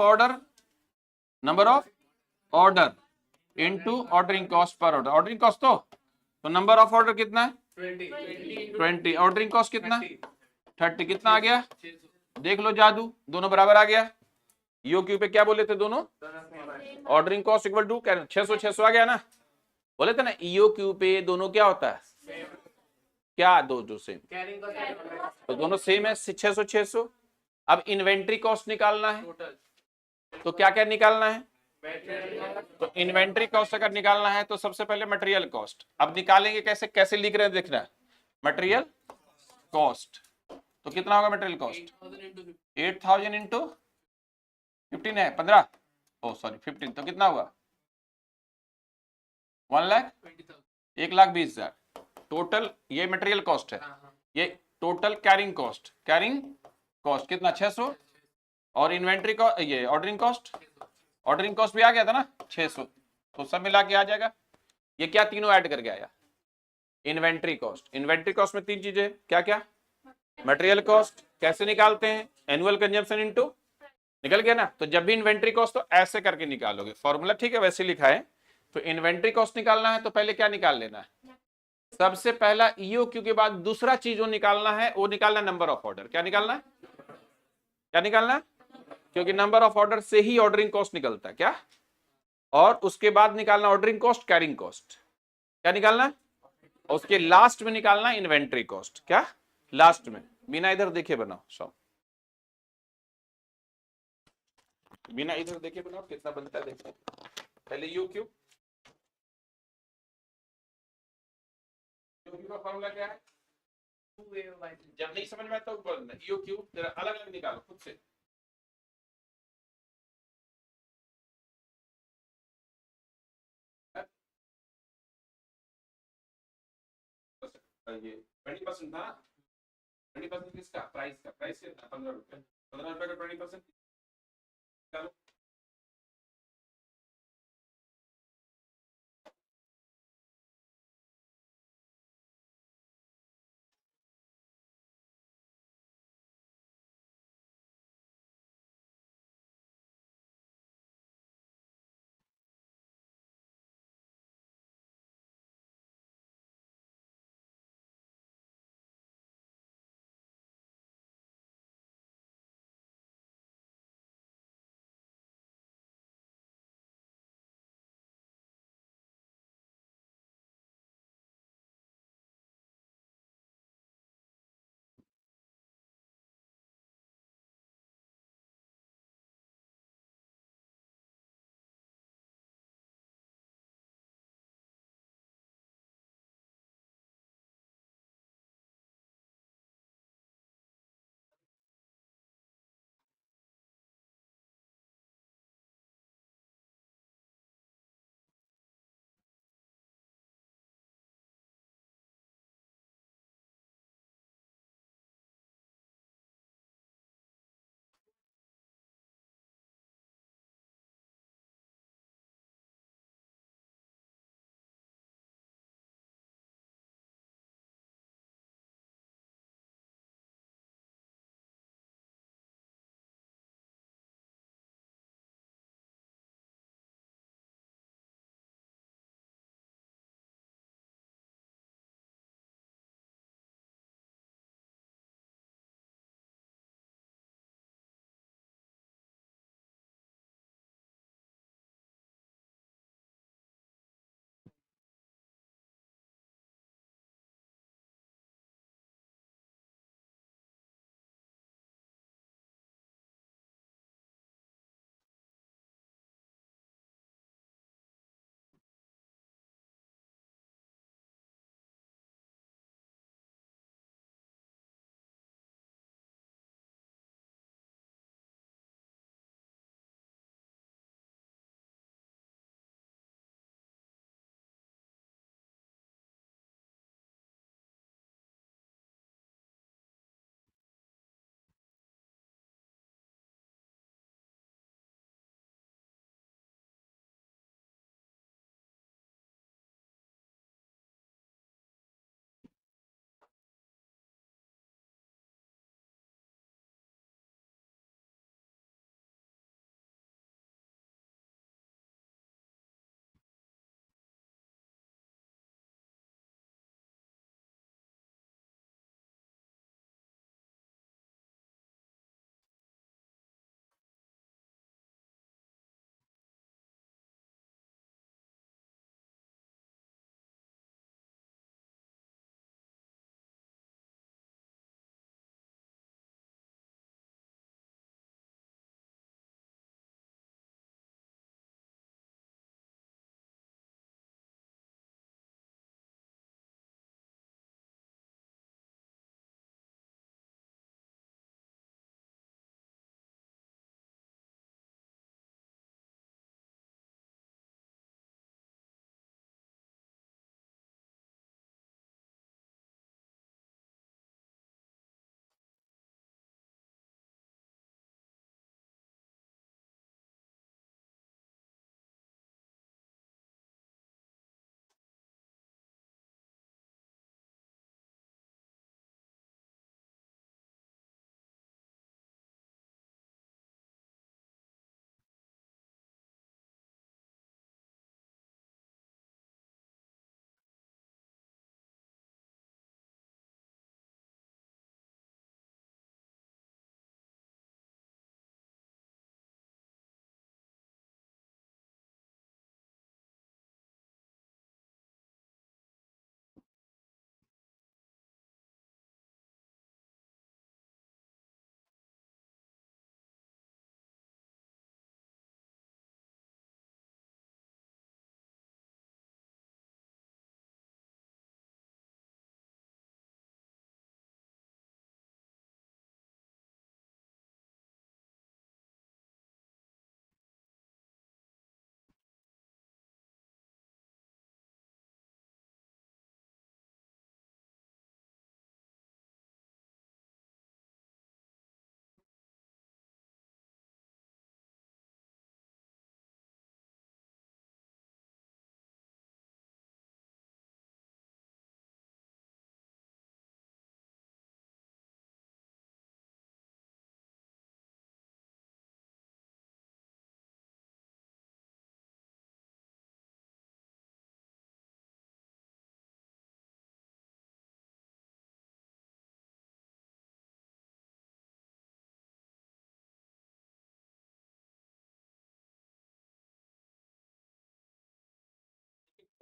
order into ordering cost per order. Ordering cost तो नंबर ऑफ ऑर्डर कितना है, 20, ऑर्डरिंग कॉस्ट कितना, 30। कितना आ गया, देख लो जादू, दोनों बराबर आ गया। EOQ पे क्या बोले थे दोनों, ऑर्डरिंग कॉस्ट इक्वल टू 600 आ गया ना, बोले थे ना EOQ पे दोनों क्या होता है, क्या दो सेम, तो दोनों सेम है, 600। अब इन्वेंट्री कॉस्ट निकालना है, तो क्या क्या निकालना है, तो इन्वेंट्री कॉस्ट अगर निकालना है तो सबसे पहले मटेरियल कॉस्ट। अब निकालेंगे कैसे लिख रहे हैं देखना, मटेरियल कॉस्ट। तो कितना होगा मटेरियल कॉस्ट, 8000 इंटू 15 है 15, ओ सॉरी 15, तो कितना हुआ 1,20,000। टोटल ये मटेरियल कॉस्ट है, ये टोटल कैरिंग कॉस्ट कितना 600, और इन्वेंट्री कॉस्ट, ये ऑर्डरिंग कॉस्ट भी आ गया था ना 600, तो सब मिला के आ जाएगा। ये क्या तीनों ऐड करके आया, इन्वेंट्री कॉस्ट में 3 चीजें, क्या क्या, मटेरियल कॉस्ट कैसे निकालते हैं, एनुअल कंजम्पशन इनटू, निकल गया ना। तो जब भी इन्वेंट्री कॉस्ट तो ऐसे करके निकालोगे फॉर्मूला, ठीक है, वैसे लिखा है। तो इन्वेंट्री कॉस्ट निकालना है तो पहले क्या निकाल लेना है, सबसे पहला EOQ के बाद दूसरा चीज जो निकालना है वो निकालना नंबर ऑफ ऑर्डर। क्या निकालना है, क्योंकि नंबर ऑफ ऑर्डर से ही ऑर्डरिंग कॉस्ट निकलता है, क्या, और उसके बाद निकालना ऑर्डरिंग कॉस्ट, कैरिंग कॉस्ट, क्या निकालना है, उसके लास्ट में निकालना इन्वेंट्री कॉस्ट, क्या लास्ट में, बिना इधर देखे बनाओ सब, बिना इधर देखे बनाओ कितना बनता है देखो। पहले EOQ का फॉर्मूला क्या है, जब नहीं समझ में आता EOQ तेरा अलग अलग निकालो खुद से। ये 20% था। 20% किसका? प्राइस का। प्राइस कितना? 15 रुपये। 15 रुपये का 20%।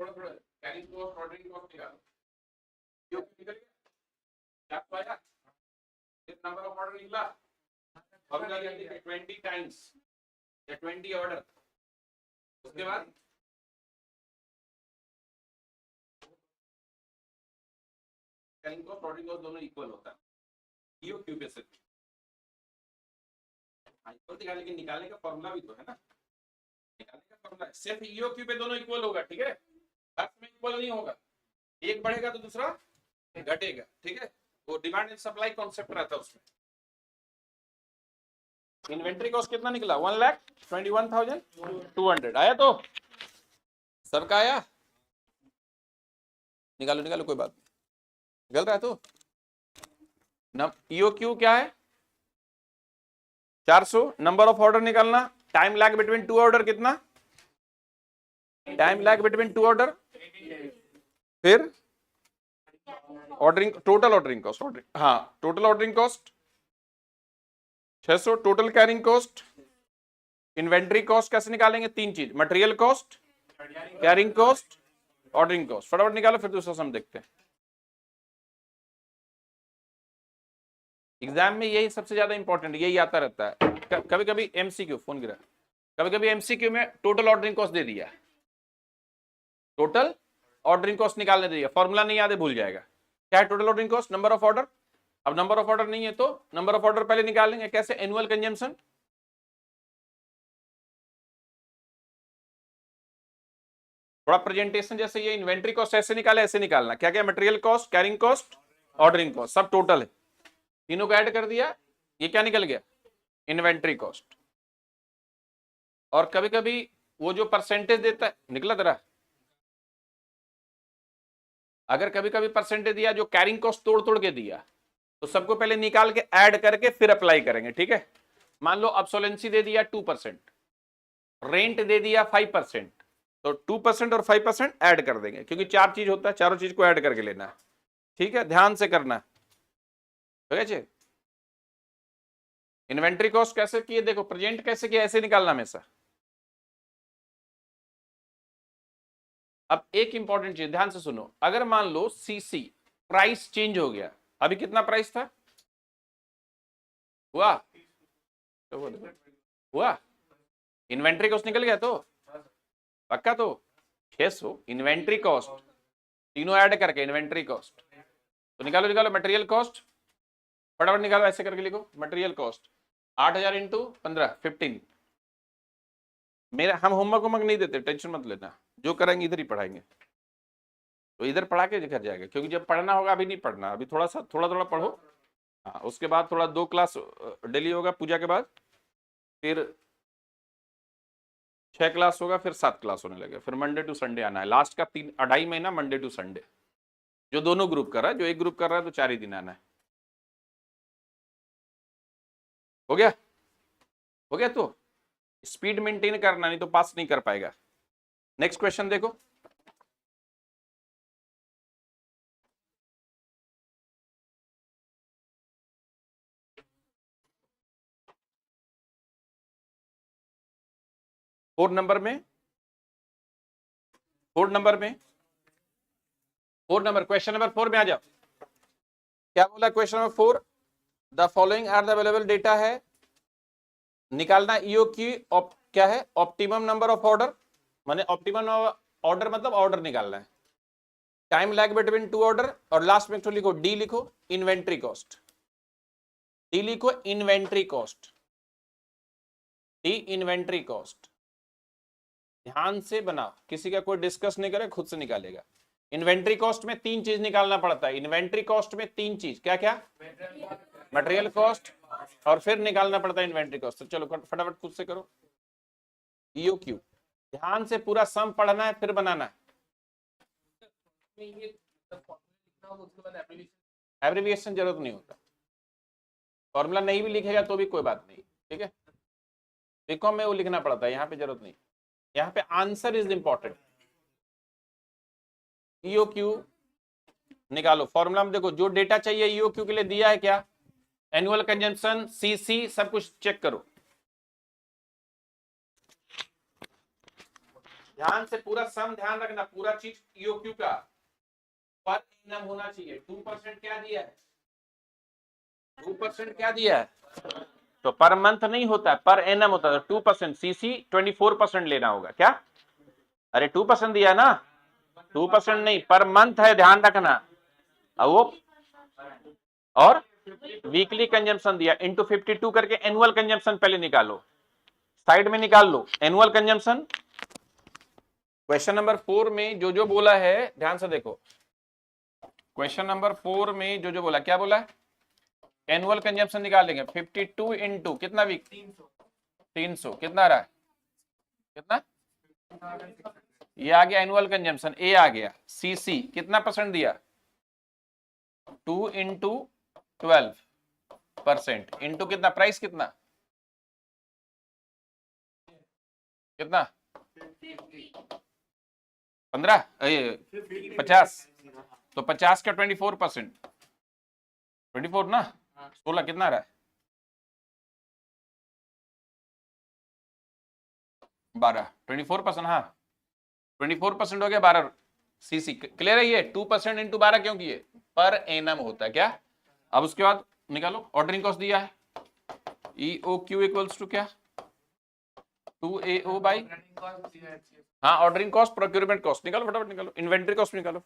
थोड़ा थोड़ा कैरिंग कॉस्ट ऑर्डरिंग कॉस्ट निकालो, ईओ क्यू निकल गया, क्या तो आया, कितना नंबर ऑफ ऑर्डर निकला, फॉर्मूला जल्दी 20 टाइम्स या 20 ऑर्डर, उसके बाद कैरिंग कॉस्ट ऑर्डरिंग कॉस्ट दोनों इक्वल होता है ईओ क्यू पे से, इक्वल दिखा, लेकिन निकालने का फॉर्मूला भी तो है ना, निकालने का फॉर्मूला है, सिर्फ ईओ क्यू पे दोनों इक्वल होगा, ठीक है, बस में इक्वल नहीं होगा, एक बढ़ेगा तो दूसरा घटेगा, ठीक है, वो डिमांड एंड सप्लाई कॉन्सेप्ट रहता है उसमें। इन्वेंट्री कॉस्ट कितना निकला, 1,21,200 आया, तो सबका आया, निकालो निकालो, कोई बात नहीं, निकल रहा है तो ईओ क्यू क्या है 400, नंबर ऑफ ऑर्डर निकालना, time lag between two order कितना, time lag between two order, फिर ordering, total ordering cost, ordering, हाँ total ordering cost 600, total carrying cost, inventory cost कैसे निकालेंगे, तीन चीज, material cost, carrying cost, ordering cost, फटाफट निकालो, फिर दूसरा सम देखते हैं। एग्जाम में यही सबसे ज्यादा इंपॉर्टेंट, यही आता रहता है, कभी कभी एमसीक्यू, फोन गिरा, कभी कभी एमसीक्यू में टोटल ऑर्डरिंग कॉस्ट दे दिया, टोटल ऑर्डरिंग कॉस्ट निकालने दे दिया, फॉर्मूला नहीं याद है भूल जाएगा, क्या है total ordering cost, number of order, अब नंबर ऑफ ऑर्डर नहीं है तो नंबर ऑफ ऑर्डर पहले निकालेंगे, कैसे, एनुअल कंजम्पशन, थोड़ा प्रेजेंटेशन जैसे, ये इन्वेंट्री कॉस्ट ऐसे निकाले, ऐसे निकालना, क्या क्या, material cost, carrying cost, ordering cost, सब टोटल है, तीनों को ऐड कर दिया, ये क्या निकल गया, इन्वेंट्री कॉस्ट, और कभी कभी वो जो परसेंटेज देता है, निकला तेरा, अगर कभी कभी परसेंटेज दिया जो कैरिंग कॉस्ट तोड़ तोड़ के दिया, तो सबको पहले निकाल के ऐड करके फिर अप्लाई करेंगे, ठीक है, मान लो ऑब्सोलेंसी दे दिया 2%, रेंट दे दिया 5%, तो 2% और 5% ऐड कर देंगे, क्योंकि चार चीज होता है, चारों चीज को ऐड करके लेना है, ठीक है, ध्यान से करना, ठीक है। इन्वेंट्री कॉस्ट कैसे किए, देखो प्रेजेंट कैसे किया, ऐसे निकालना हमेशा। अब एक इंपॉर्टेंट चीज ध्यान से सुनो, अगर मान लो सीसी प्राइस चेंज हो गया, अभी कितना प्राइस था, हुआ हुआ, इन्वेंट्री कॉस्ट निकल गया, तो पक्का, तो 600 इन्वेंट्री कॉस्ट, तीनों ऐड करके इन्वेंट्री कॉस्ट, तो निकालो निकालो, मटेरियल कॉस्ट, फटाफट निकालो, ऐसे करके लिखो, मटेरियल कॉस्ट 8,000 इंटू 15, 15, मेरा हम होमवर्क नहीं देते, टेंशन मत लेना, जो करेंगे इधर ही पढ़ाएंगे, तो इधर पढ़ा के घर जाएगा, क्योंकि जब पढ़ना होगा, अभी नहीं पढ़ना, अभी थोड़ा सा थोड़ा थोड़ा पढ़ो, हाँ उसके बाद थोड़ा 2 क्लास डेली होगा पूजा के बाद, फिर 6 क्लास होगा, फिर 7 क्लास होने लगे, फिर मंडे टू संडे आना है, लास्ट का 2.5 महीना मंडे टू संडे, जो दोनों ग्रुप कर रहा है, जो एक ग्रुप कर रहा है तो 4 ही दिन आना है, हो गया, हो गया, तो स्पीड मेंटेन करना, नहीं तो पास नहीं कर पाएगा। नेक्स्ट क्वेश्चन देखो, फोर्थ नंबर क्वेश्चन नंबर 4 में आ जाओ, क्या बोला question number 4, the following are the available data है, निकालना ईओ की क्या है, ऑप्टिमम नंबर ऑफ ऑर्डर, माने ऑप्टिमम ऑर्डर मतलब ऑर्डर निकालना है, time lag between two order, और लास्ट में तो लिखो डी, लिखो इन्वेंट्री कॉस्ट, डी लिखो inventory cost, D inventory cost, ध्यान से बनाओ, किसी का कोई डिस्कस नहीं करे, खुद से निकालेगा। इन्वेंट्री कॉस्ट में 3 चीज निकालना पड़ता है, इन्वेंट्री कॉस्ट में 3 चीज, क्या क्या, मटेरियल कॉस्ट, और फिर निकालना पड़ता है इन्वेंट्री कॉस्ट, तो चलो फटाफट खुद से करो, ईओ क्यू, ध्यान से पूरा सम पढ़ना है, फिर बनाना है, एब्रिविएशन जरूरत नहीं होता, फॉर्मूला नहीं भी लिखेगा तो भी कोई बात नहीं, ठीक है, बीकॉम में वो लिखना पड़ता है, यहाँ पे जरूरत नहीं, यहाँ पे answer is important, EO Q निकालो, फॉर्मूला में देखो जो डेटा चाहिए ईओ क्यू के लिए दिया है, क्या, एनुअल कंजम्पशन, सीसी, सब कुछ चेक करो, ध्यान से पूरा सम ध्यान रखना, पूरा चीज ईओक्यू का पर एनम होना चाहिए। 2% क्या दिया है, 2% क्या दिया है, तो पर मंथ नहीं होता है, पर एनम होता है। 2% सीसी 24% लेना होगा क्या, अरे 2% दिया ना, 2% नहीं पर मंथ है, ध्यान रखना। अब वो और वीकली कंजम्पशन दिया इंटू 52 करके एनुअल कंजम्पशन पहले निकालो, साइड में निकाल लो एनुअल कंजम्पशन। क्वेश्चन नंबर 4 में जो बोला है ध्यान से देखो, क्वेश्चन नंबर 4 में जो बोला, क्या बोला है, एनुअल कंजम्पशन निकालेंगे 52 इंटू कितना वीक, 300 कितना रहा है, कितना, ये आ गया एनुअल कंजम्पशन, ए आ गया, सीसी कितना परसेंट दिया, 2 इंटू 12% इंटू कितना, प्राइस कितना, कितना 15 50, तो 50 का 24%, 24 ना, 16 कितना रहा है, 12, 24%, हाँ 24% हो गया, 12 सीसी, क्लियर है ये। 2% इंटू 12 क्यों किए, पर एनम होता है क्या। अब उसके बाद निकालो ऑर्डरिंग कॉस्ट दिया है, ईओ क्यू इक्वल्स टू क्या, 2AO बाई, हाँ ऑर्डरिंग कॉस्ट, प्रोक्योरमेंट कॉस्ट निकालो, फटाफट निकालो, इन्वेंटरी कॉस्ट निकालो।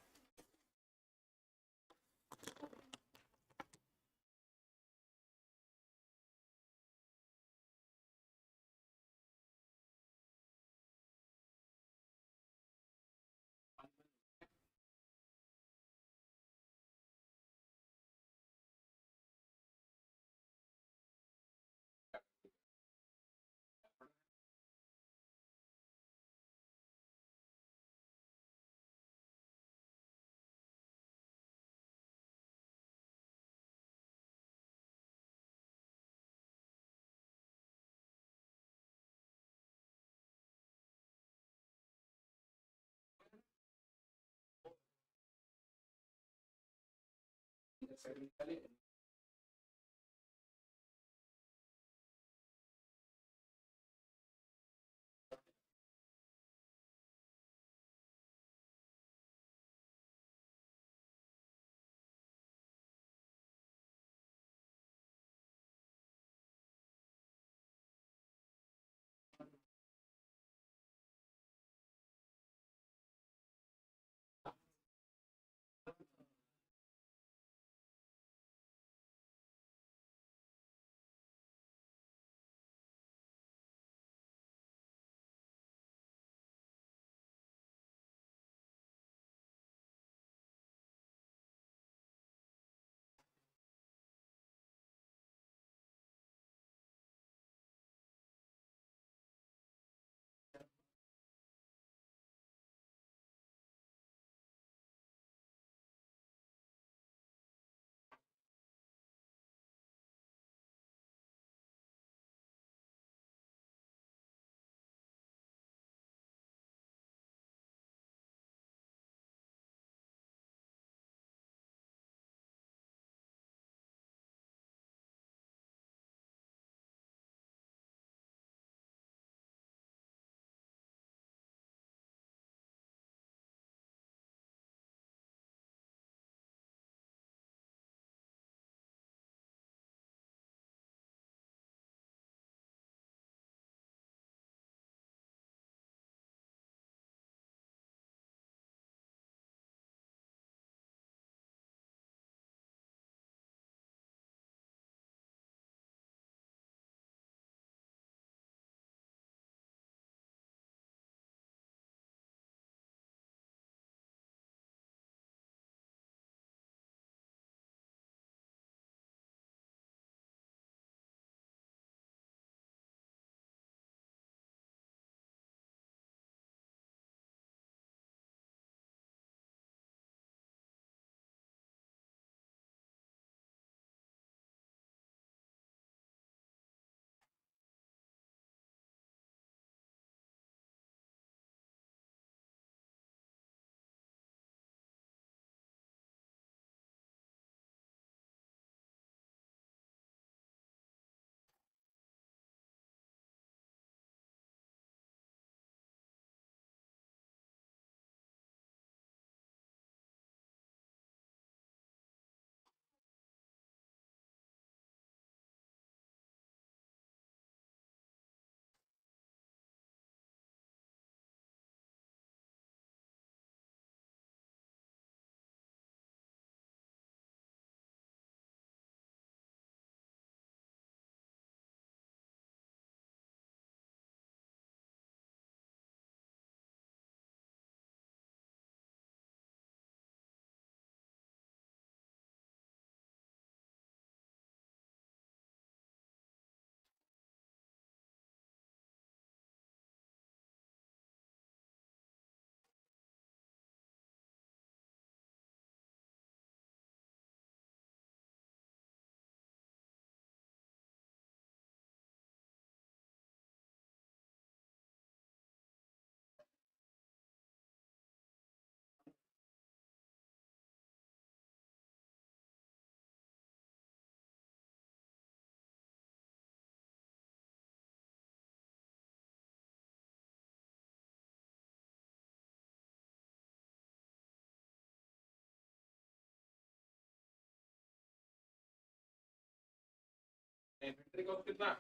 इन्वेंटरी कॉस्ट कितना?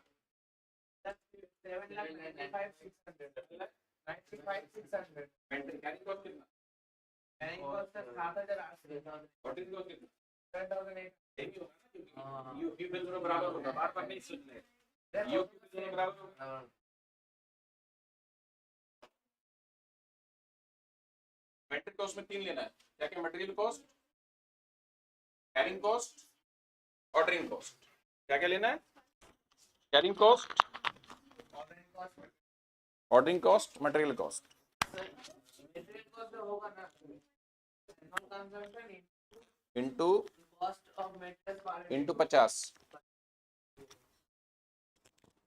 7,95,600. 95,600. इन्वेंटरी कैरिंग कॉस्ट कितना? Carrying cost है 7,800. ऑर्डरिंग कॉस्ट कितना? 10,800. यही होगा ना, क्योंकि यूक्यू पे दोनों बराबर होगा, बार बार नहीं सोचना है, यूक्यू पे दोनों बराबर होगा। इन्वेंटरी कॉस्ट में 3 लेना है, क्या क्या? Material cost, carrying cost, ordering cost. क्या क्या लेना है? Carrying cost, Ordering cost. Ordering cost, material cost. Material cost होगा ना. Non-consumption into cost of materials per unit. Into 50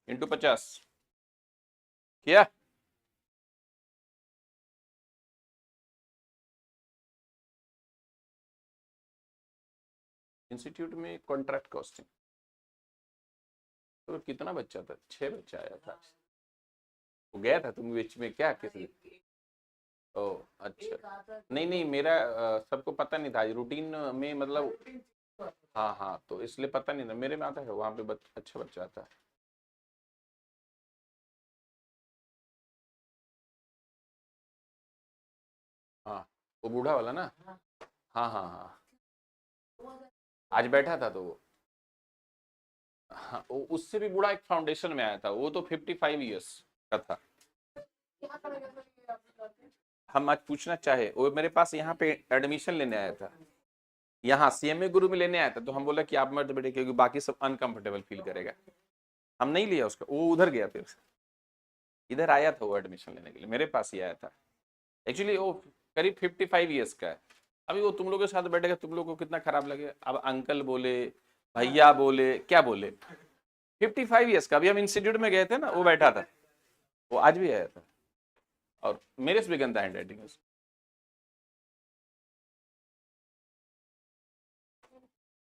into 50 किया? इंस्टीट्यूट में कॉन्ट्रैक्ट कॉस्टिंग तो कितना बच्चा था? 6 बच्चा आया था, वो गया था तुम बीच में क्या? किसी? ओ अच्छा, नहीं नहीं, मेरा सबको पता नहीं था रूटीन में, मतलब हाँ हाँ, तो इसलिए पता नहीं था, मेरे में आता है वहाँ पे अच्छा बच्चा आता है। हाँ वो बूढ़ा वाला ना, हाँ हाँ हाँ, आज बैठा था तो वो, हाँ उससे भी बूढ़ा एक फाउंडेशन में आया था, वो तो 55 ईयर्स का था। हम आज पूछना चाहे, वो मेरे पास यहाँ पे एडमिशन लेने आया था, यहाँ CMA गुरु में लेने आया था, तो हम बोला कि आप मत बैठे क्योंकि बाकी सब अनकंफर्टेबल फील करेगा, हम नहीं लिया उसका, वो उधर गया, फिर इधर आया था वो एडमिशन लेने के लिए, मेरे पास ही आया था। एक्चुअली वो करीब 55 ईयर्स का है। अभी वो तुम लोगों के साथ बैठेगा, तुम लोगों को कितना खराब लगे, अब अंकल बोले, भैया बोले, क्या बोले, 55 ईयर्स का। अभी हम इंस्टीट्यूट में गए थे ना, वो बैठा था, वो आज भी आया था, और मेरे से भी गंदा हैंड राइटिंग है।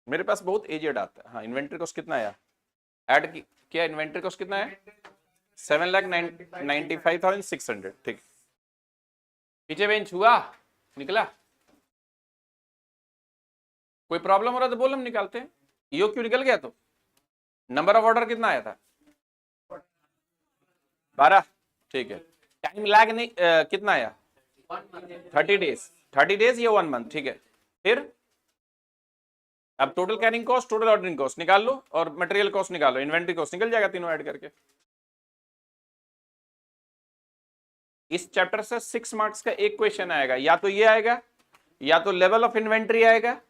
मेरे पास बहुत एजेड आता है। हाँ, इन्वेंट्री कॉस्ट कितना आया? ऐड की क्या? इन्वेंट्री कॉस्ट कितना है? 7,95,600। ठीक, पीछे बेंच हुआ, निकला? कोई प्रॉब्लम हो रहा तो बोल, हम निकालते हैं। यो क्यों निकल गया? तो नंबर ऑफ ऑर्डर कितना आया था? 12। ठीक है। टाइम लैग नहीं कितना आया? 30 डेज। 30 डेज या 1 मंथ। ठीक है, फिर अब total carrying cost, total ordering cost निकाल लो, और मटेरियल कॉस्ट निकालो, इन्वेंट्री कॉस्ट निकल जाएगा तीनों ऐड करके। इस चैप्टर से 6 मार्क्स का एक क्वेश्चन आएगा, या तो ये आएगा, या तो लेवल ऑफ इन्वेंट्री आएगा,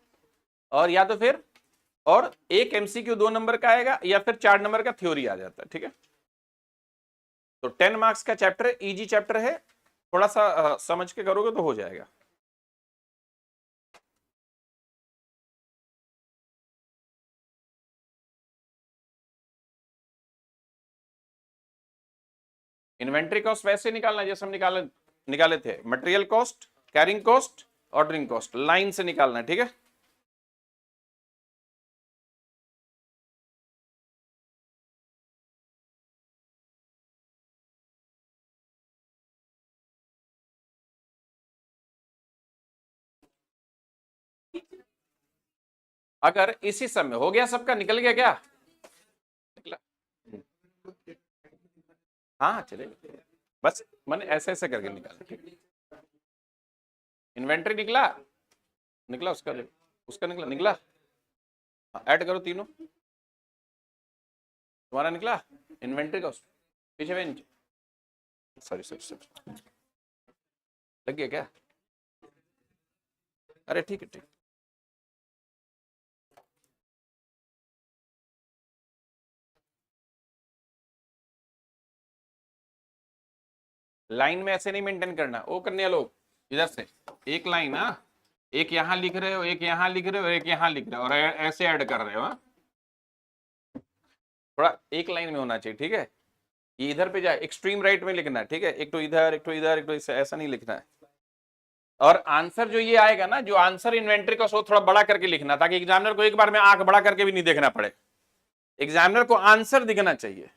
और या तो फिर और एक MCQ 2 नंबर का आएगा, या फिर 4 नंबर का थ्योरी आ जाता है। ठीक है, तो 10 मार्क्स का चैप्टर, इजी चैप्टर है, थोड़ा सा समझ के करोगे तो हो जाएगा। इन्वेंट्री कॉस्ट वैसे निकालना जैसे हम निकाले थे, material cost, carrying cost, ordering cost, line से निकालना। ठीक है, अगर इसी समय हो गया, सबका निकल गया क्या? निकला? हाँ चलेगा, बस मैंने ऐसे ऐसे करके निकाला। इन्वेंट्री निकला, निकला उसका निकला, निकला। ऐड करो तीनों, तुम्हारा निकला इन्वेंट्री कॉस्ट। पीछे बेंच, सॉरी सॉरी सॉरी, लग गया क्या? अरे ठीक है, ठीक। लाइन में ऐसे नहीं मेंटेन करना, वो करने लोग इधर से एक लाइन, हाँ, एक यहां लिख रहे हो, एक यहां लिख रहे हो, एक यहां लिख रहे हो, और ऐसे ऐड कर रहे हो। हाँ, थोड़ा एक लाइन में होना चाहिए। ठीक है, ये इधर पे जाए, एक्सट्रीम राइट में लिखना है। ठीक है, एक तो इधर, एक तो इधर, एक तो ऐसा नहीं लिखना है। और आंसर जो ये आएगा ना, जो आंसर इन्वेंट्री का, सो थोड़ा बड़ा करके लिखना, ताकि एग्जामिनर को एक बार में आंख बड़ा करके भी नहीं देखना पड़े, एग्जामिनर को आंसर दिखना चाहिए।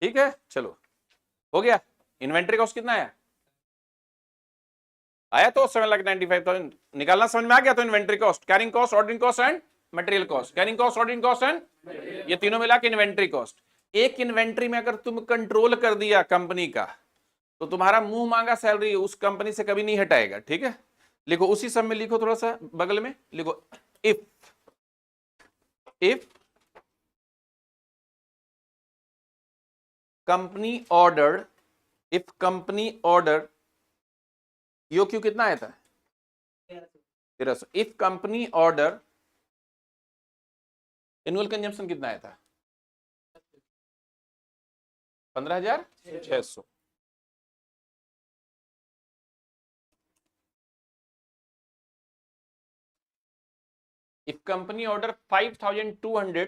ठीक है, चलो हो गया। इन्वेंट्री कॉस्ट कितना आया तो 7,95,000 निकालना समझ में आ गया। तो inventory cost, carrying cost, ordering cost and material cost, carrying cost, ordering cost and ये तीनों मिला के इन्वेंट्री कॉस्ट। एक इन्वेंट्री में अगर तुम कंट्रोल कर दिया कंपनी का तो तुम्हारा मुंह मांगा सैलरी उस कंपनी से कभी नहीं हटाएगा, ठीक है। लिखो उसी सब में लिखो, थोड़ा सा बगल में लिखो, if company order, if company order, yo Q कितना आया था 1300। If company order, annual consumption कितना आया था 15,600। इफ कंपनी ऑर्डर 5,200,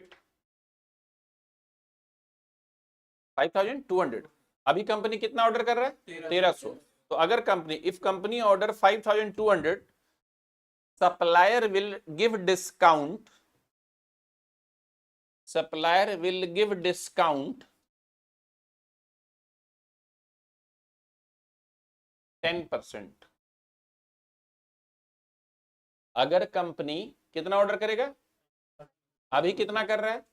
अभी कंपनी कितना ऑर्डर कर रहा है 1300। तो अगर company, if company order 5,200, supplier will give discount, supplier will give discount 10%। अगर कंपनी कितना ऑर्डर करेगा, अभी कितना कर रहा है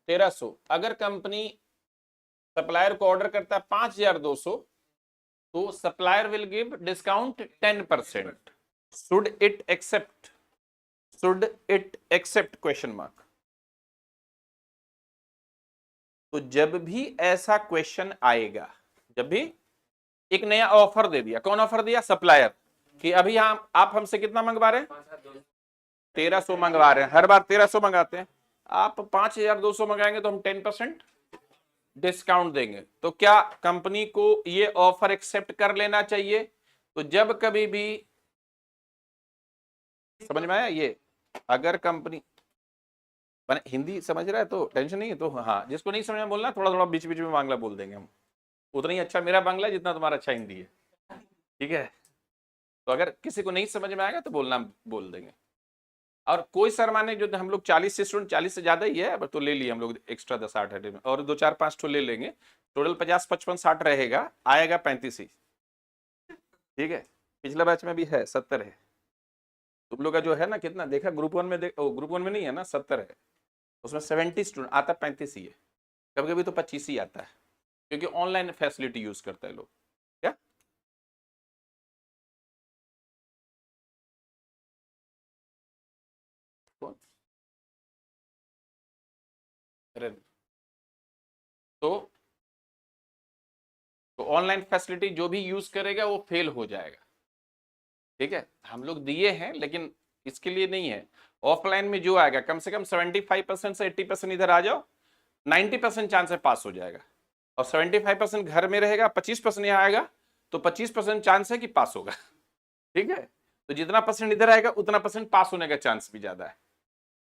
1300, अगर कंपनी सप्लायर को ऑर्डर करता है 5,200 तो supplier will give discount 10%। Should it accept, should it accept question mark. तो जब भी ऐसा क्वेश्चन आएगा, जब भी एक नया ऑफर दे दिया, कौन ऑफर दिया सप्लायर, कि अभी आप हमसे कितना मंगवा रहे हैं 1300 मंगवा रहे हैं, हर बार 1300 मंगाते हैं, आप 5,200 मंगाएंगे तो हम 10% डिस्काउंट देंगे। तो क्या कंपनी को ये ऑफर एक्सेप्ट कर लेना चाहिए। तो जब कभी भी, समझ में आया ये, अगर कंपनी, मैंने हिंदी समझ रहा है तो टेंशन नहीं है, तो हाँ जिसको नहीं समझ में बोलना थोड़ा थोड़ा बीच बीच में बांग्ला बोल देंगे हम, उतना ही अच्छा मेरा बांग्ला जितना तुम्हारा अच्छा हिंदी है, ठीक है। तो अगर किसी को नहीं समझ में आएगा तो बोलना, बोल देंगे। और कोई शर्माने, जो हम लोग 40 स्टूडेंट, 40 से ज्यादा ही है अब तो ले लिए हम लोग एक्स्ट्रा 10 8 में, और 2 4 5 तो ले लेंगे, टोटल 50 55 60 रहेगा, आएगा 35 ही, ठीक है। पिछला बैच में भी है 70 है, तुम लोग का जो है ना कितना देखा ग्रुप 1 में, ग्रुप 1 में नहीं है ना 70 है, उसमें 70 स्टूडेंट आता 35 ही है, कभी कभी तो 25 ही आता है, क्योंकि ऑनलाइन फैसिलिटी यूज करता है लोग। क्या तो ऑनलाइन फैसिलिटी जो भी यूज करेगा वो फेल हो जाएगा, ठीक है। हम लोग दिए हैं लेकिन इसके लिए नहीं है। ऑफलाइन में जो आएगा कम से कम 75% से 80% इधर आ जाओ, 90% चांस है पास हो जाएगा, और 75% घर में रहेगा, 25% यहाँ आएगा तो 25% चांस है कि पास होगा, ठीक है। तो जितना परसेंट इधर आएगा उतना परसेंट पास होने का चांस भी ज्यादा है।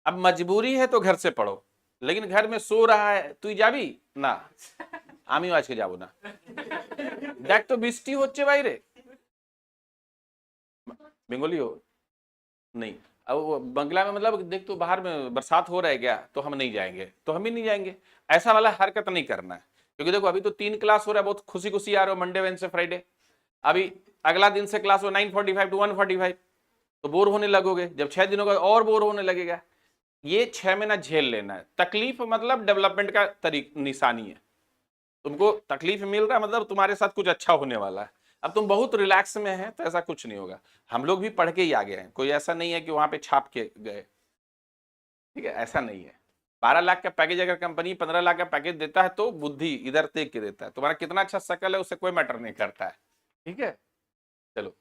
अब मजबूरी है तो घर से पढ़ो, लेकिन घर में सो रहा है तू जाबी ना, আমি আজকে যাব না, দেখ তো বৃষ্টি হচ্ছে বাইরে, बंगाली हो नहीं, अब वो बंगला में मतलब देख तो बाहर में बरसात हो रहा है क्या, तो हम नहीं जाएंगे, तो हम भी नहीं जाएंगे, ऐसा वाला हरकत नहीं करना है। क्योंकि देखो अभी तो 3 क्लास हो रहा है, बहुत खुशी खुशी आ रहे हो, मंडे वेडनेसडे फ्राइडे, अभी अगला दिन से क्लास हो 9:45 to 1:45, तो बोर होने लगोगे, जब 6 दिनों का और बोर होने लगेगा। ये 6 महीना झेल लेना है। तकलीफ मतलब डेवलपमेंट का निशानी है, तुमको तकलीफ मिल रहा है मतलब तुम्हारे साथ कुछ अच्छा होने वाला है। अब तुम बहुत रिलैक्स में हैं तो ऐसा कुछ नहीं होगा। हम लोग भी पढ़ के ही आ गए हैं, कोई ऐसा नहीं है कि वहां पे छाप के गए, ठीक है, ऐसा नहीं है। 12 लाख का पैकेज अगर कंपनी 15 लाख का पैकेज देता है तो बुद्धि इधर देख के देता है, तुम्हारा कितना अच्छा शकल है उससे कोई मैटर नहीं करता है, ठीक है। चलो,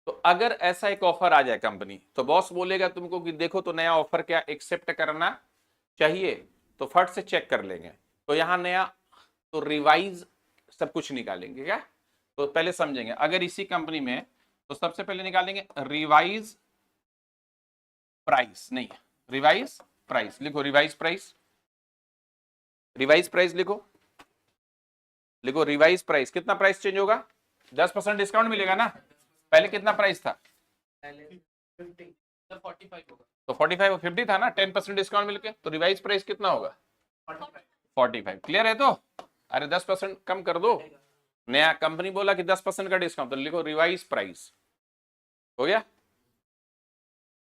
तो अगर ऐसा एक ऑफर आ जाए कंपनी, तो बॉस बोलेगा तुमको कि देखो तो नया ऑफर क्या एक्सेप्ट करना चाहिए, तो फट से चेक कर लेंगे। तो यहाँ नया, तो रिवाइज सब कुछ निकालेंगे क्या, तो पहले समझेंगे। अगर इसी कंपनी में, तो सबसे पहले निकालेंगे रिवाइज प्राइस, नहीं रिवाइज प्राइस, लिखो रिवाइज प्राइस, रिवाइज प्राइस लिखो, लिखो रिवाइज प्राइस। कितना प्राइस चेंज होगा, 10% डिस्काउंट मिलेगा ना, पहले कितना प्राइस था, पहले 50 तो 45 होगा, तो 45 और 50 था ना, 10% डिस्काउंट मिलके, तो रिवाइज प्राइस कितना होगा 45। क्लियर है। तो अरे 10% कम कर दो, नया कंपनी बोला कि 10% का डिस्काउंट, तो लिखो रिवाइज प्राइस, हो गया।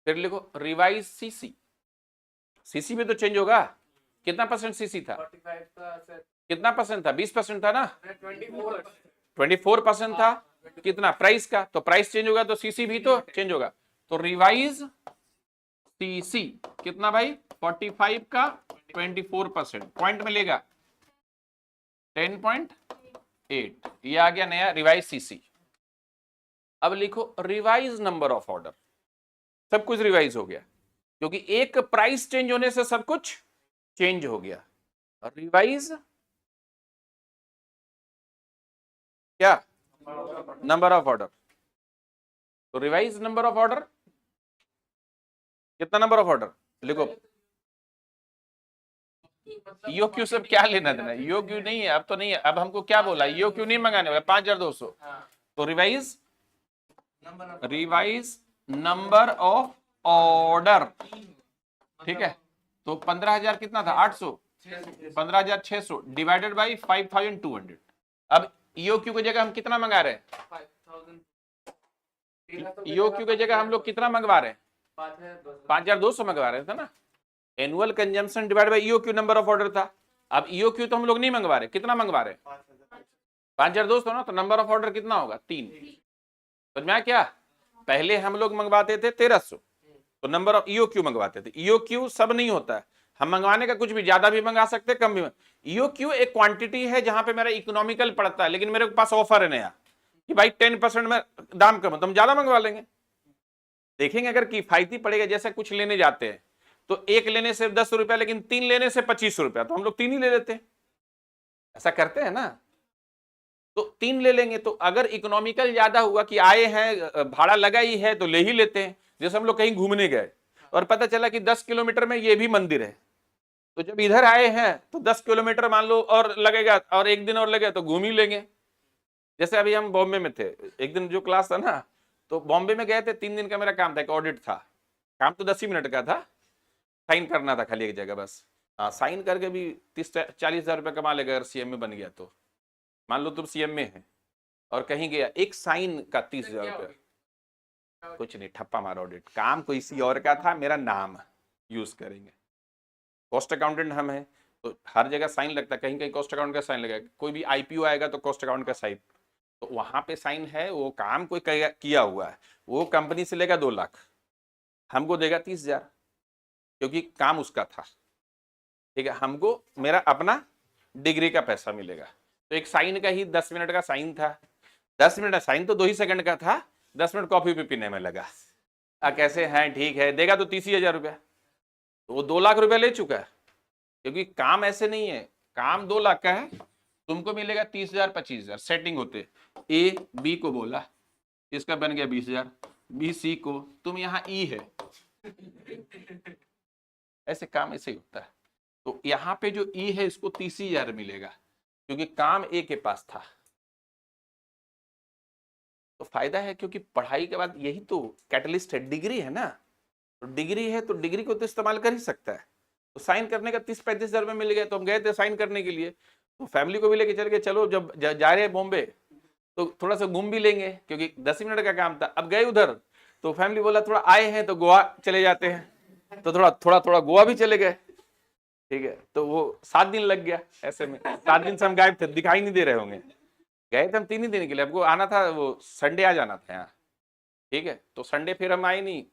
फिर लिखो रिवाइज सीसी, सीसी भी तो चेंज होगा। कितना परसेंट सीसी था? 45 का सर, कितना परसेंट था? 20% था ना? 24। 24% था। कितना प्राइस का? तो प्राइस चेंज होगा तो सीसी भी तो चेंज होगा। तो रिवाइज सीसी कितना भाई? 45 का 24%, पॉइंट मिलेगा 10.8। ये आ गया नया रिवाइज सीसी। अब लिखो रिवाइज नंबर ऑफ ऑर्डर। सब कुछ रिवाइज हो गया क्योंकि एक प्राइस चेंज होने से सब कुछ चेंज हो गया। रिवाइज क्या? Number of order. तो रिवाइज नंबर ऑफ ऑर्डर कितना? नंबर ऑफ ऑर्डर लिखो। यो क्यू सब क्या लेना देना? यो क्यू नहीं है अब, तो नहीं है अब। हमको क्या बोला? यो क्यू नहीं मंगाने वाला, 5200। तो रिवाइज नंबर ऑफ ऑर्डर, ठीक है। तो 15,000 कितना था? 800। 15,600 डिवाइडेड बाई 5,200। अब ईओक्यू की जगह हम कितना मंगा रहे हैं? 5,000। ईओक्यू की जगह हम लोग कितना मंगवा रहे हैं? 5,200 मंगवा रहे थे ना। Annual consumption divide by EOQ number of order था। अब ईओक्यू तो हम लोग नहीं मंगवा रहे, कितना मंगवा रहे? 5,200 ना। तो नंबर ऑफ ऑर्डर कितना होगा? 3। समझ में आया क्या? पहले हम लोग मंगवाते थे 1,300, तो नंबर ऑफ ईओक्यू मंगवाते थे। ईओक्यू सब नहीं होता है, हम मंगवाने का कुछ भी, ज्यादा भी मंगा सकते, कम भी। ईओक्यू एक क्वांटिटी है जहां पे मेरा इकोनॉमिकल पड़ता है, लेकिन मेरे पास ऑफर है नया कि भाई 10% में दाम कम है तो हम ज्यादा मंगवा लेंगे। देखेंगे अगर किफायती पड़ेगा, जैसे कुछ लेने जाते हैं तो एक लेने से 10 रुपया, लेकिन 3 लेने से 25 रुपया, तो हम लोग 3 ही ले लेते हैं। ऐसा करते हैं ना, तो 3 ले लेंगे। तो अगर इकोनॉमिकल ज्यादा हुआ कि आए हैं, भाड़ा लगा ही है, तो ले ही लेते हैं। जैसे हम लोग कहीं घूमने गए और पता चला कि 10 किलोमीटर में ये भी मंदिर है, तो जब इधर आए हैं तो 10 किलोमीटर मान लो और लगेगा, और एक दिन और लगेगा तो घूम ही लेंगे। जैसे अभी हम बॉम्बे में थे, एक दिन जो क्लास था ना, तो बॉम्बे में गए थे, 3 दिन का मेरा काम था, एक ऑडिट था। काम तो 10 ही मिनट का था, साइन करना था खाली एक जगह बस। हाँ, साइन करके भी 30-40 हजार रुपये कमा लेगा अगर सीएम में बन गया तो। मान लो तुम सीएम में है और कहीं गया, एक साइन का 30,000 रुपये। कुछ नहीं, ठप्पा मारा ऑडिट। काम कोई किसी और का था, मेरा नाम यूज करेंगे। कॉस्ट अकाउंटेंट हम हैं तो हर जगह साइन लगता है, कहीं कहीं कॉस्ट अकाउंट का साइन लगेगा। कोई भी आईपीओ आएगा तो कॉस्ट अकाउंट का साइन, तो वहां पे साइन है। वो काम कोई किया हुआ है, वो कंपनी से लेगा 2 लाख, हमको देगा 30,000 क्योंकि काम उसका था, ठीक है। हमको मेरा अपना डिग्री का पैसा मिलेगा। तो एक साइन का ही 10 मिनट का साइन था। 10 मिनट साइन तो 2 ही सेकंड का था, 10 मिनट कॉफी पे पीने में लगा। कैसे हैं? ठीक है, देगा तो 30,000 रुपया। तो वो 2 लाख रुपया ले चुका है, क्योंकि काम ऐसे नहीं है। काम 2 लाख का है, तुमको मिलेगा 30,000 25,000 सेटिंग होते। ए बी को बोला, इसका बन गया 20,000। बी सी को, तुम यहाँ ई है। ऐसे काम ऐसे ही होता है। तो यहाँ पे जो ई है इसको 30,000 मिलेगा क्योंकि काम ए के पास था। तो फायदा है, क्योंकि पढ़ाई के बाद यही तो कैटलिस्ट है, डिग्री है ना। तो डिग्री है तो डिग्री को तो इस्तेमाल कर ही सकता है। तो साइन करने का 30-35 हजार रुपये मिल गया, तो हम गए थे साइन करने के लिए। तो फैमिली को भी लेके चल गए, चलो जब जा रहे हैं बॉम्बे तो थोड़ा सा घूम भी लेंगे, क्योंकि 10 मिनट का काम था। अब गए उधर तो फैमिली बोला थोड़ा आए हैं तो गोवा चले जाते हैं, तो थोड़ा गोवा भी चले गए, ठीक है। तो वो 7 दिन लग गया ऐसे में। 7 दिन से हम गायब थे, दिखाई नहीं दे रहे होंगे। गए थे हम 3 ही दिन के लिए, हमको आना था, वो संडे आ जाना था यहाँ, ठीक है। तो संडे फिर हम आए नहीं,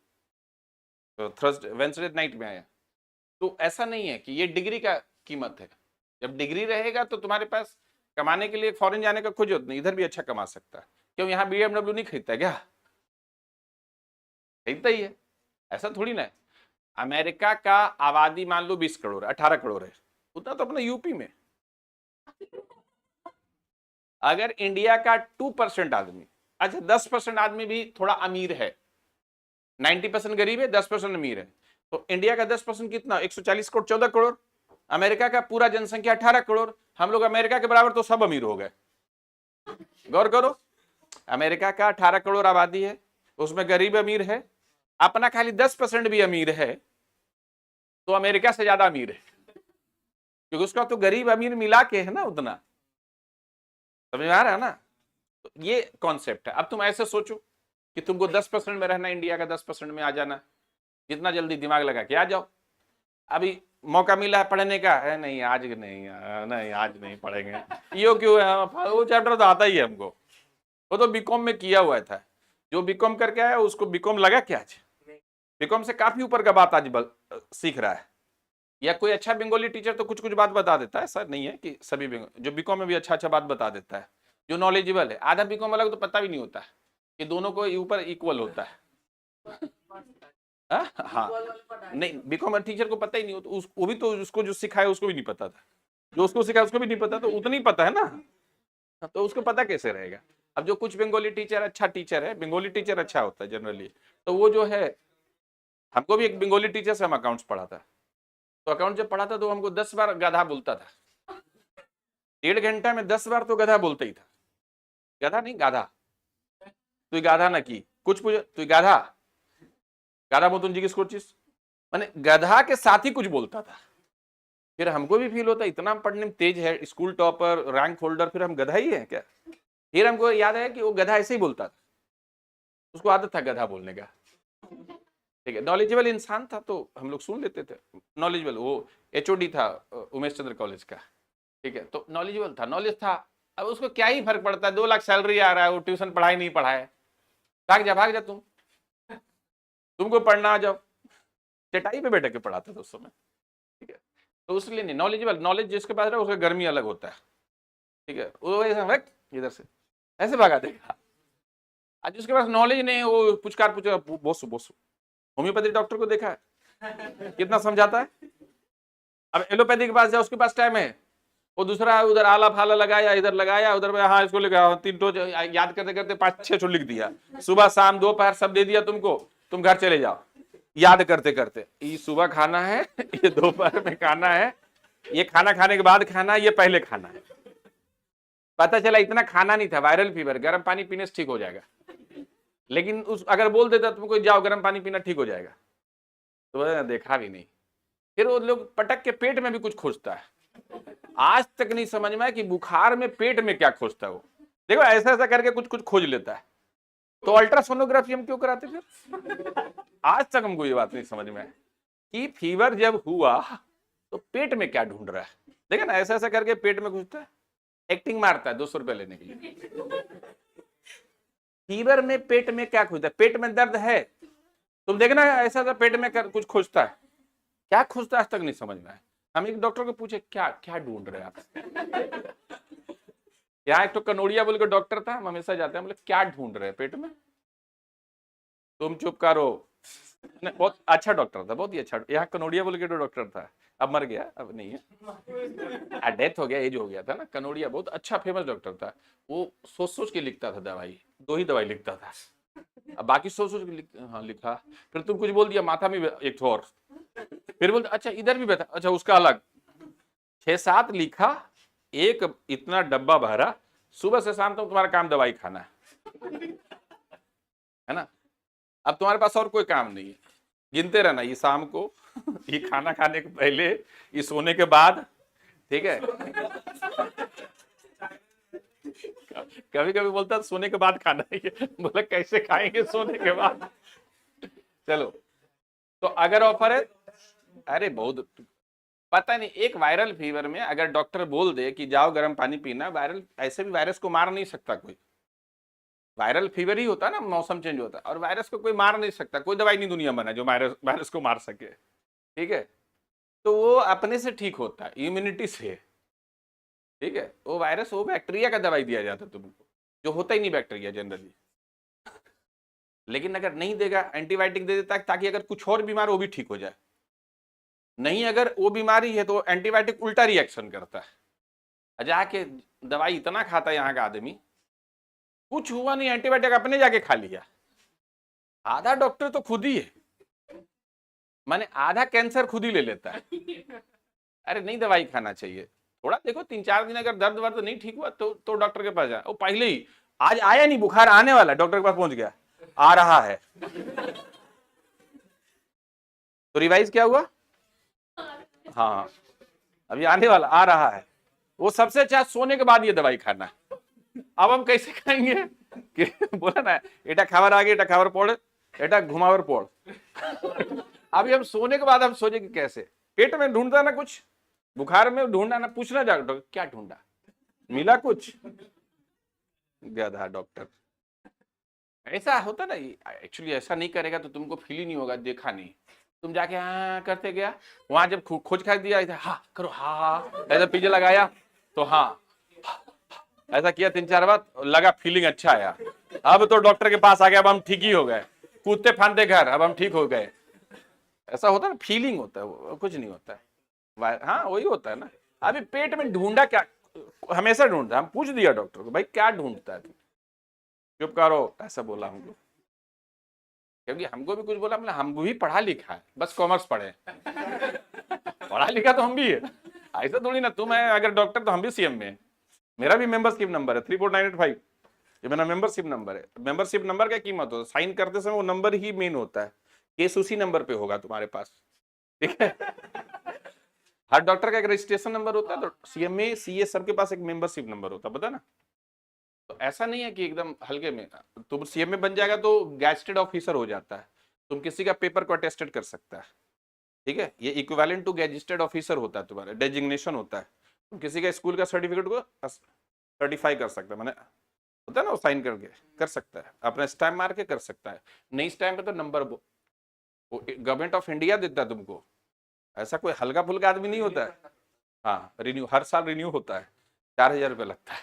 तो थर्सडे वेडनेसडे नाइट में आया। तो ऐसा नहीं है कि ये डिग्री का कीमत है। जब डिग्री रहेगा तो तुम्हारे पास कमाने के लिए फॉरेन जाने का कोई जरूरत नहीं, इधर भी अच्छा कमा सकता है। क्यों? यहाँ BMW नहीं खरीदता क्या? खरीदता ही है, ऐसा थोड़ी ना है। अमेरिका का आबादी मान लो 20 करोड़ 18 करोड़ है, उतना तो अपना यूपी में। अगर इंडिया का 2% आदमी, अच्छा 10% आदमी भी थोड़ा अमीर है, 90% गरीब है, 10% अमीर है, तो इंडिया का 10% कितना? 140 करोड़ 14 करोड़। अमेरिका का पूरा जनसंख्या 18 करोड़, हम लोग अमेरिका के बराबर, तो सब अमीर हो गए। गौर करो, अमेरिका का 18 करोड़ आबादी है, उसमें गरीब अमीर है, अपना खाली 10% भी अमीर है तो अमेरिका से ज्यादा अमीर है, क्योंकि उसका तो गरीब अमीर मिला के है ना उतना। समझ में आ रहा है ना? तो ये कॉन्सेप्ट है। अब तुम ऐसे सोचो कि तुमको 10% में रहना, इंडिया का 10% में आ जाना, जितना जल्दी दिमाग लगा के आ जाओ। अभी मौका मिला है पढ़ने का है, नहीं आज नहीं, नहीं आज नहीं पढ़ेंगे, यो क्यों है, वो चैप्टर तो आता ही है हमको, वो तो बीकॉम में किया हुआ था, जो बीकॉम करके आया उसको बीकॉम लगा क्या आज, बीकॉम से काफी ऊपर का बात आज सीख रहा है। या कोई अच्छा बंगाली टीचर तो कुछ कुछ बात बता देता है, सर नहीं है कि सभी जो बीकॉम में भी अच्छा अच्छा बात बता देता है, जो नॉलेजेबल है। आधा बीकॉम वाला को तो पता भी नहीं होता है कि दोनों को ऊपर इक्वल होता है। हाँ नहीं, बीकॉम टीचर को पता ही नहीं होता, वो भी तो उसको जो सिखाया उसको भी नहीं पता था, जो उसको सिखाया उसको भी नहीं पता, तो उतना ही पता है ना, तो उसको पता कैसे रहेगा। अब जो कुछ बंगाली टीचर अच्छा टीचर है, बंगाली टीचर अच्छा होता है जनरली, तो वो जो है, हमको भी एक बंगाली टीचर से हम अकाउंट्स पढ़ा था, तो अकाउंट जब पढ़ा था तो हमको 10 बार गधा बोलता था, 1.5 घंटा में 10 बार तो गधा बोलता ही था, गधा नहीं गाधा, तू गाधा ना की कुछ पूछ, तू गाधा गाधा बोतून जी किसको चीज, मैंने गधा के साथ ही कुछ बोलता था। फिर हमको भी फील होता इतना पढ़ने में तेज है, स्कूल टॉपर, रैंक होल्डर, फिर हम गधा ही है क्या। फिर हमको याद है कि वो गधा ऐसे ही बोलता था, उसको आदत था गधा बोलने का, ठीक है, नॉलेजेबल इंसान था तो हम लोग सुन लेते थे, नॉलेजेबल, वो एचओडी था उमेश चंद्र कॉलेज का, ठीक है, तो नॉलेजेबल था, नॉलेज था। अब उसको क्या ही फर्क पड़ता है, 2 लाख सैलरी आ रहा है, वो ट्यूशन पढ़ाई नहीं पढ़ाए, भाग जा तुमको पढ़ना आ जाओ, चटाई पे बैठ के पढ़ाता था उस समय, ठीक है, तो उसलिए नहीं, नॉलेजेबल, नॉलेज जिसके पास है उसका गर्मी अलग होता है, ठीक है, वो इधर से ऐसे भगा देगा। आज जिसके पास नॉलेज नहीं, वो पुचकार बोसो, होम्योपैथिक डॉक्टर को देखा है कितना समझाता है। अब एलोपैथी के पास जाओ, उसके पास टाइम है, वो दूसरा उधर आला फाला लगाया, इधर लगाया, उधर में हाँ इसको लिखा, 3 तो याद करते करते 5-6 लिख दिया, सुबह शाम दोपहर सब दे दिया तुमको, तुम घर चले जाओ याद करते करते, ये सुबह खाना है, ये दोपहर में खाना है, ये खाना खाने के बाद खाना है, ये पहले खाना है। पता चला इतना खाना नहीं था, वायरल फीवर, गर्म पानी पीने से ठीक हो जाएगा, लेकिन उस अगर बोल देता तुमको जाओ गर्म पानी पीना ठीक हो जाएगा, तो देखा भी नहीं। फिर वो लोग पटक के पेट में भी कुछ खोजता है, आज तक नहीं समझ में आया कि बुखार में पेट में क्या खोजता है वो, देखो ऐसा ऐसा करके कुछ कुछ खोज लेता है, तो अल्ट्रासोनोग्राफी हम क्यों कराते फिर, आज तक हमको ये बात नहीं समझ में आया कि फीवर जब हुआ तो पेट में क्या ढूंढ रहा है, देखा ना ऐसा ऐसा करके पेट में घुसता है, एक्टिंग मारता है 200 रुपए लेने के लिए। फीवर में पेट में क्या खोजता है, पेट में दर्द है, तुम देखना ऐसा ऐसा पेट में कुछ खोजता है, क्या खोजता है आज तक नहीं समझ में आया। हम एक डॉक्टर को पूछे क्या क्या ढूंढ रहे हैं आप, यहाँ एक तो कनोड़िया बोल के डॉक्टर था, हम हमेशा जाते हैं, बोले क्या ढूंढ रहे हैं पेट में, तुम चुप करो, बहुत अच्छा डॉक्टर था, बहुत ही अच्छा, यहाँ कनोड़िया बोल के डॉक्टर था, अब मर गया, अब नहीं है, डेथ हो गया, एज हो गया था ना, कनोड़िया बहुत अच्छा फेमस डॉक्टर था, वो सोच सोच के लिखता था दवाई, 2 ही दवाई लिखता था, अब बाकी सोच सोच के हाँ लिखा, फिर तुम कुछ बोल दिया माथा में एक और, फिर बोलते अच्छा इधर भी बैठा, अच्छा उसका अलग, 6-7 लिखा, एक इतना डब्बा भरा, सुबह से शाम तक तुम्हारा काम दवाई खाना है ना, अब तुम्हारे पास और कोई काम नहीं है, गिनते रहना, ये शाम को, ये खाना खाने के पहले, ये सोने के बाद, ठीक है, कभी कभी बोलता सोने के बाद खाना है, बोला कैसे खाएंगे सोने के बाद, चलो, तो अगर ऑफर है, अरे बहुत, पता नहीं, एक वायरल फीवर में अगर डॉक्टर बोल दे कि जाओ गर्म पानी पीना, वायरल, ऐसे भी वायरस को मार नहीं सकता कोई, वायरल फीवर ही होता है ना, मौसम चेंज होता है, और वायरस को कोई मार नहीं सकता, कोई दवाई नहीं दुनिया में है जो वायरस को मार सके, ठीक है, तो वो अपने से ठीक होता है, इम्यूनिटी से, ठीक है, वो वायरस, वो बैक्टीरिया का दवाई दिया जाता है तुमको, जो होता ही नहीं बैक्टीरिया जनरली, लेकिन अगर नहीं देगा एंटीबायोटिक दे देता है ताकि अगर कुछ और बीमार वो भी ठीक हो जाए, नहीं अगर वो बीमारी है तो एंटीबायोटिक उल्टा रिएक्शन करता है, जाके दवाई इतना खाता है यहाँ का आदमी, कुछ हुआ नहीं, एंटीबायोटिक अपने जाके खा लिया, आधा डॉक्टर तो खुद ही है, माने आधा कैंसर खुद ही ले लेता है, अरे नहीं दवाई खाना चाहिए, थोड़ा देखो 3-4 दिन अगर दर्द वर्द नहीं ठीक हुआ तो डॉक्टर के पास जाए, वो पहले ही आज आया नहीं बुखार आने वाला, डॉक्टर के पास पहुंच गया, आ रहा है, तो रिवाइज क्या हुआ, हाँ अभी आने वाला, आ रहा है, वो सबसे अच्छा सोने के बाद ये दवाई खाना, अब हम कैसे खाएंगे कि बोला ना एटा खावर आगे एटा खावर पड़ एटा घुमावर पड़, अभी हम सोने के बाद हम सोचेंगे कैसे, पेट में ढूंढता ना कुछ, बुखार में ढूंढा ना, पूछना जा डॉक्टर क्या ढूंढा, मिला कुछ, गधा डॉक्टर। ऐसा होता ना, एक्चुअली ऐसा नहीं करेगा तो तुमको फील ही नहीं होगा, देखा नहीं, तुम जाके हाँ करते गया, वहां जब खोज खा दिया हाँ करो हाँ, ऐसा पीछे लगाया तो हाँ, ऐसा किया 3-4 बार, लगा फीलिंग अच्छा आया, अब तो डॉक्टर के पास आ गया, अब हम ठीक ही हो गए, कूदते फांदते घर, अब हम ठीक हो गए। ऐसा होता है ना, फीलिंग होता है, कुछ नहीं होता है। हाँ वही होता है ना। अभी पेट में ढूंढा क्या, हमेशा ढूंढता है, हम पूछ दिया डॉक्टर को भाई क्या ढूंढता है, चुप करो ऐसा बोला हमको, क्योंकि हमको भी कुछ बोला, मतलब हम भी पढ़ा लिखा है, बस कॉमर्स पढ़े पढ़ा लिखा तो हम भी है, ऐसा थोड़ी ना तुम है अगर डॉक्टर तो हम भी सीएम में। मेरा भी मेंबरशिप नंबर है 34985, ये मेरा मेंबरशिप नंबर है। मेंबरशिप नंबर क्या कीमत होता है, साइन करते समय वो नंबर ही मेन होता है, केस उसी नंबर पे होगा तुम्हारे पास, ठीक है। हर डॉक्टर का एक रजिस्ट्रेशन नंबर होता है, तो सीएमए सीए सबके पास एक मेंबरशिप नंबर होता है, पता ना। तो ऐसा नहीं है कि एकदम हल्के में तुम सीएमए बन जाएगा तो गैजेटेड ऑफिसर हो जाता है, तुम किसी का पेपर को अटेस्टेड कर सकता है, ठीक है, ये इक्विवेलेंट टू गैजेटेड ऑफिसर होता है, तुम्हारा डेजिग्नेशन होता है, तुम किसी का स्कूल का सर्टिफिकेट को सर्टिफाई कर सकता है, मैंने होता है ना, वो साइन करके कर सकता है, अपना स्टैम्प मार के कर सकता है, नहीं स्टैम्प पे तो नंबर गवर्नमेंट ऑफ इंडिया देता है तुमको, ऐसा कोई हल्का फुल्का आदमी नहीं होता है। हाँ रिन्यू हर साल रिन्यू होता है, 4000 रुपये लगता है,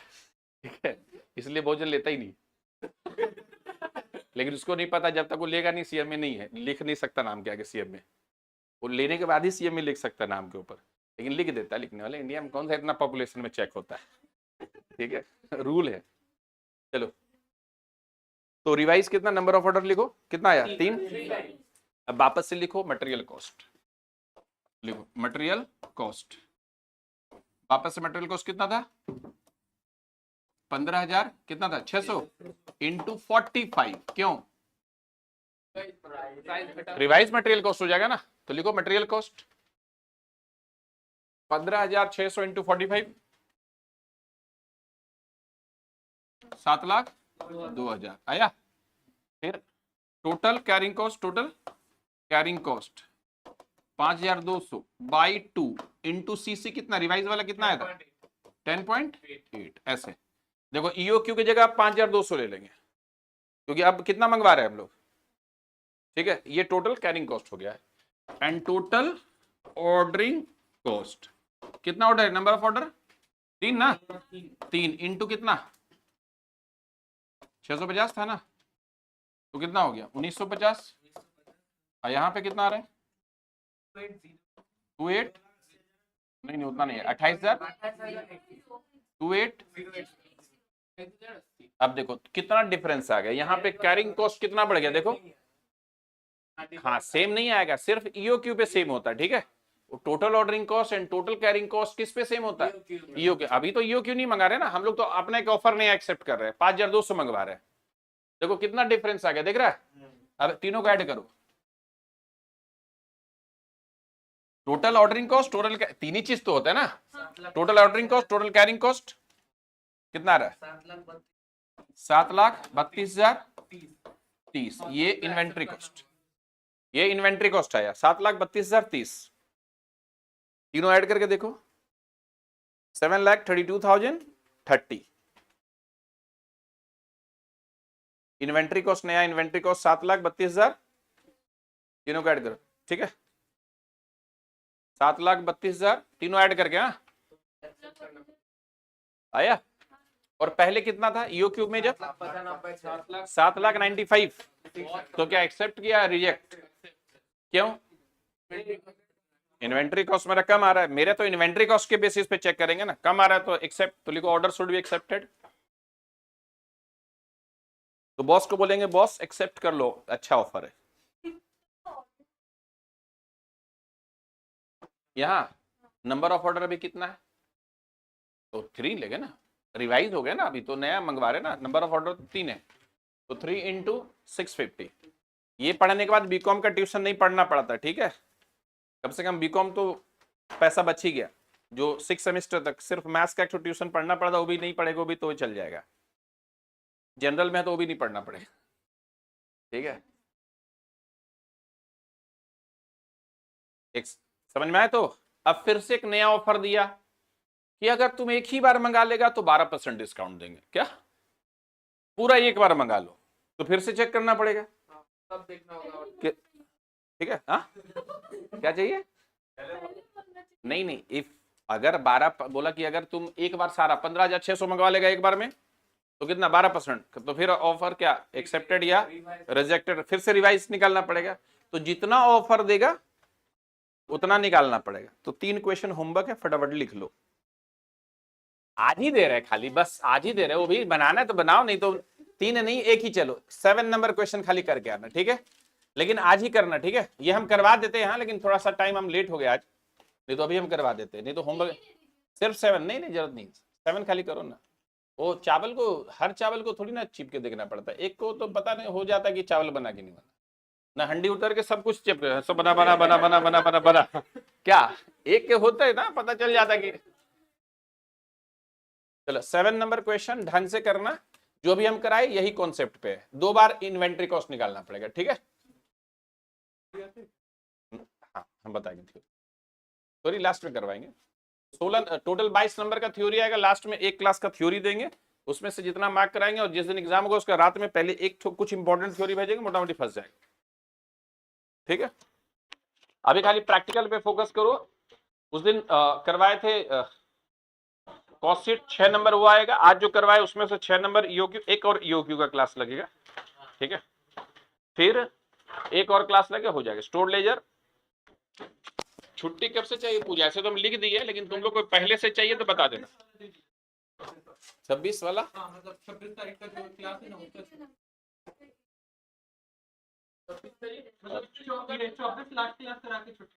ठीक है, इसलिए भोजन लेता ही नहीं लेकिन उसको नहीं पता, जब तक वो लेगा नहीं, सीएम में नहीं है, लिख नहीं सकता नाम के आगे सीएम में, वो लेने के बाद ही सीएम में लिख सकता है नाम के ऊपर, लेकिन लिख देता है, लिखने वाले इंडिया में कौन सा इतना पॉपुलेशन में चेक होता है, ठीक है, रूल है। चलो तो रिवाइज कितना, नंबर ऑफ ऑर्डर लिखो कितना आया 3, अब वापस से लिखो मटेरियल कॉस्ट, लिखो मटेरियल कॉस्ट, वापस से मटेरियल कॉस्ट कितना था 15,000, कितना था 600 इंटू 45, क्यों रिवाइज मटेरियल कॉस्ट हो जाएगा ना, तो लिखो मटेरियल कॉस्ट 15,600 इंटू 45, 7,02,000 आया। फिर total carrying cost, total carrying cost 5,200 by 2 into CC, कितना रिवाइज वाला कितना आया था 10.8, ऐसे देखो ईओक्यू की जगह आप 5,200 ले लेंगे, क्योंकि अब कितना मंगवा रहे हैं हम लोग, ठीक है, ये टोटल कैरिंग कॉस्ट हो गया है, एंड टोटल ऑर्डरिंग कॉस्ट, कितना ऑर्डर है, नंबर ऑफ ऑर्डर 3 ना, 3 इंटू कितना 650 था ना, तो कितना हो गया 1950, और यहाँ पे कितना आ रहा है 28, नहीं उतना नहीं है, 28,000 28, अब देखो कितना डिफरेंस आ गया, यहाँ पे कैरिंग कॉस्ट कितना बढ़ गया देखो, हाँ सेम नहीं आएगा, सिर्फ ईओक्यू पे सेम होता है, ठीक है, total ordering cost and total carrying cost किस पे सेम होता है, ईओक्यू। अभी तो ईओक्यू नहीं मंगा रहे ना हम लोग, तो अपना एक ऑफर नहीं एक्सेप्ट कर रहे हैं, 5,200 मंगवा रहे हैं, देखो कितना डिफरेंस आ गया, देख रहा है। अब तीनों को ऐड करो, टोटल ऑर्डरिंग कॉस्ट, टोटल तीन ही चीज तो होता है ना, total ordering cost, total carrying cost कितना आ रहा है 7,32,030, ये इन्वेंट्री कॉस्ट, ये इन्वेंट्री कॉस्ट आया 7,32,030, तीनों ऐड करके देखो 7,32,030, इन्वेंट्री कॉस्ट नया इन्वेंट्री कॉस्ट 7,32,000, तीनों को ऐड करो, ठीक है 7,32,000, तीनों ऐड करके, हाँ आया। और पहले कितना था ईओक्यू में जब 7,95,000, तो क्या एक्सेप्ट किया रिजेक्ट, क्यों इन्वेंट्री कॉस्ट मेरा कम आ रहा है, मेरे तो इन्वेंट्री कॉस्ट के बेसिस पे चेक करेंगे ना, कम आ रहा है तो एक्सेप्ट, तो लिखो ऑर्डर शुड बी एक्सेप्टेड, तो बॉस को बोलेंगे बॉस एक्सेप्ट कर लो, अच्छा ऑफर है। यहाँ नंबर ऑफ ऑर्डर अभी कितना है, तो 3 लेंगे ना, रिवाइज हो गया ना, अभी तो नया मंगवा रहे ना, नंबर ऑफ ऑर्डर 3 है, तो 3 इंटू 650, ये पढ़ने के बाद बीकॉम का ट्यूशन नहीं पढ़ना पड़ता, ठीक है, कम से कम बीकॉम तो पैसा बच ही गया, जो 6 सेमेस्टर तक सिर्फ मैथ्स का एक ट्यूशन पढ़ना पड़ता, वो भी नहीं पढ़ेगा, वो भी तो चल जाएगा, जनरल में तो वो भी नहीं पढ़ना पड़ेगा, ठीक है, एक समझ में आया? तो अब फिर से एक नया ऑफर दिया कि अगर तुम एक ही बार मंगा लेगा तो 12% डिस्काउंट देंगे। क्या पूरा एक बार मंगा लो? तो फिर से चेक करना पड़ेगा, तब देखना होगा और ठीक है? हाँ, क्या चाहिए? नहीं नहीं, इफ अगर 12 बोला कि अगर तुम एक बार सारा 15,600 मंगवा लेगा एक बार में तो कितना 12%, तो फिर ऑफर क्या एक्सेप्टेड या रिजेक्टेड, फिर से रिवाइज निकालना पड़ेगा। तो जितना ऑफर देगा उतना निकालना पड़ेगा। तो 3 क्वेश्चन होमवर्क है, फटाफट लिख लो। आज ही दे रहे हैं खाली, बस आज ही दे रहे हैं, वो भी बनाना है तो बनाओ, नहीं तो 3 नहीं 1 ही चलो। 7 नंबर क्वेश्चन खाली करके आना, ठीक है? लेकिन आज ही करना, ठीक है? ये हम करवा देते हैं, लेकिन थोड़ा सा टाइम हम लेट हो गया आज, नहीं तो अभी हम करवा देते, नहीं तो होमवर्क सिर्फ 7 नहीं जरूरत नहीं, 7 खाली करो ना। वो चावल को, हर चावल को थोड़ी ना चिप के देखना पड़ता है, एक को तो पता नहीं हो जाता कि चावल बना कि नहीं बना, ना हंडी उतर के सब कुछ चिप सब बना बना बना बना बना बना बना क्या एक के होता है ना, पता चल जाता कि। चलो 7 नंबर क्वेश्चन ढंग से करना, जो भी हम कराए यही कॉन्सेप्ट पे है। 2 बार इन्वेंट्री कॉस्ट निकालना पड़ेगा, ठीक है? हाँ हम बताएंगे, थ्योरी लास्ट में करवाएंगे। 16 टोटल 22 नंबर का थ्योरी आएगा, लास्ट में एक क्लास का थ्योरी देंगे, उसमें से जितना मार्क कराएंगे, और जिस दिन एग्जाम होगा उसका रात में पहले एक कुछ इंपॉर्टेंट थ्योरी भेजेंगे, मोटा मोटी फंस जाएगा, ठीक है? अभी खाली प्रैक्टिकल पे फोकस करो। उस दिन करवाए थे कॉस्ट 6 नंबर वो आएगा, आज जो करवाए उसमें से 6 नंबर ईओक्यू, एक और ईओक्यू का क्लास लगेगा, ठीक है? फिर एक और क्लास लगे हो जाएगा। स्टोर लेजर छुट्टी कब से चाहिए पूजा? ऐसे तो हम लिख दिए, लेकिन तुम लोग को पहले से चाहिए तो बता देना। 26 वाला, मतलब 26 तारीख का जो क्लास है ना उसका 26 तारीख मतलब 24 लास्ट क्लास करा के छुट्टी।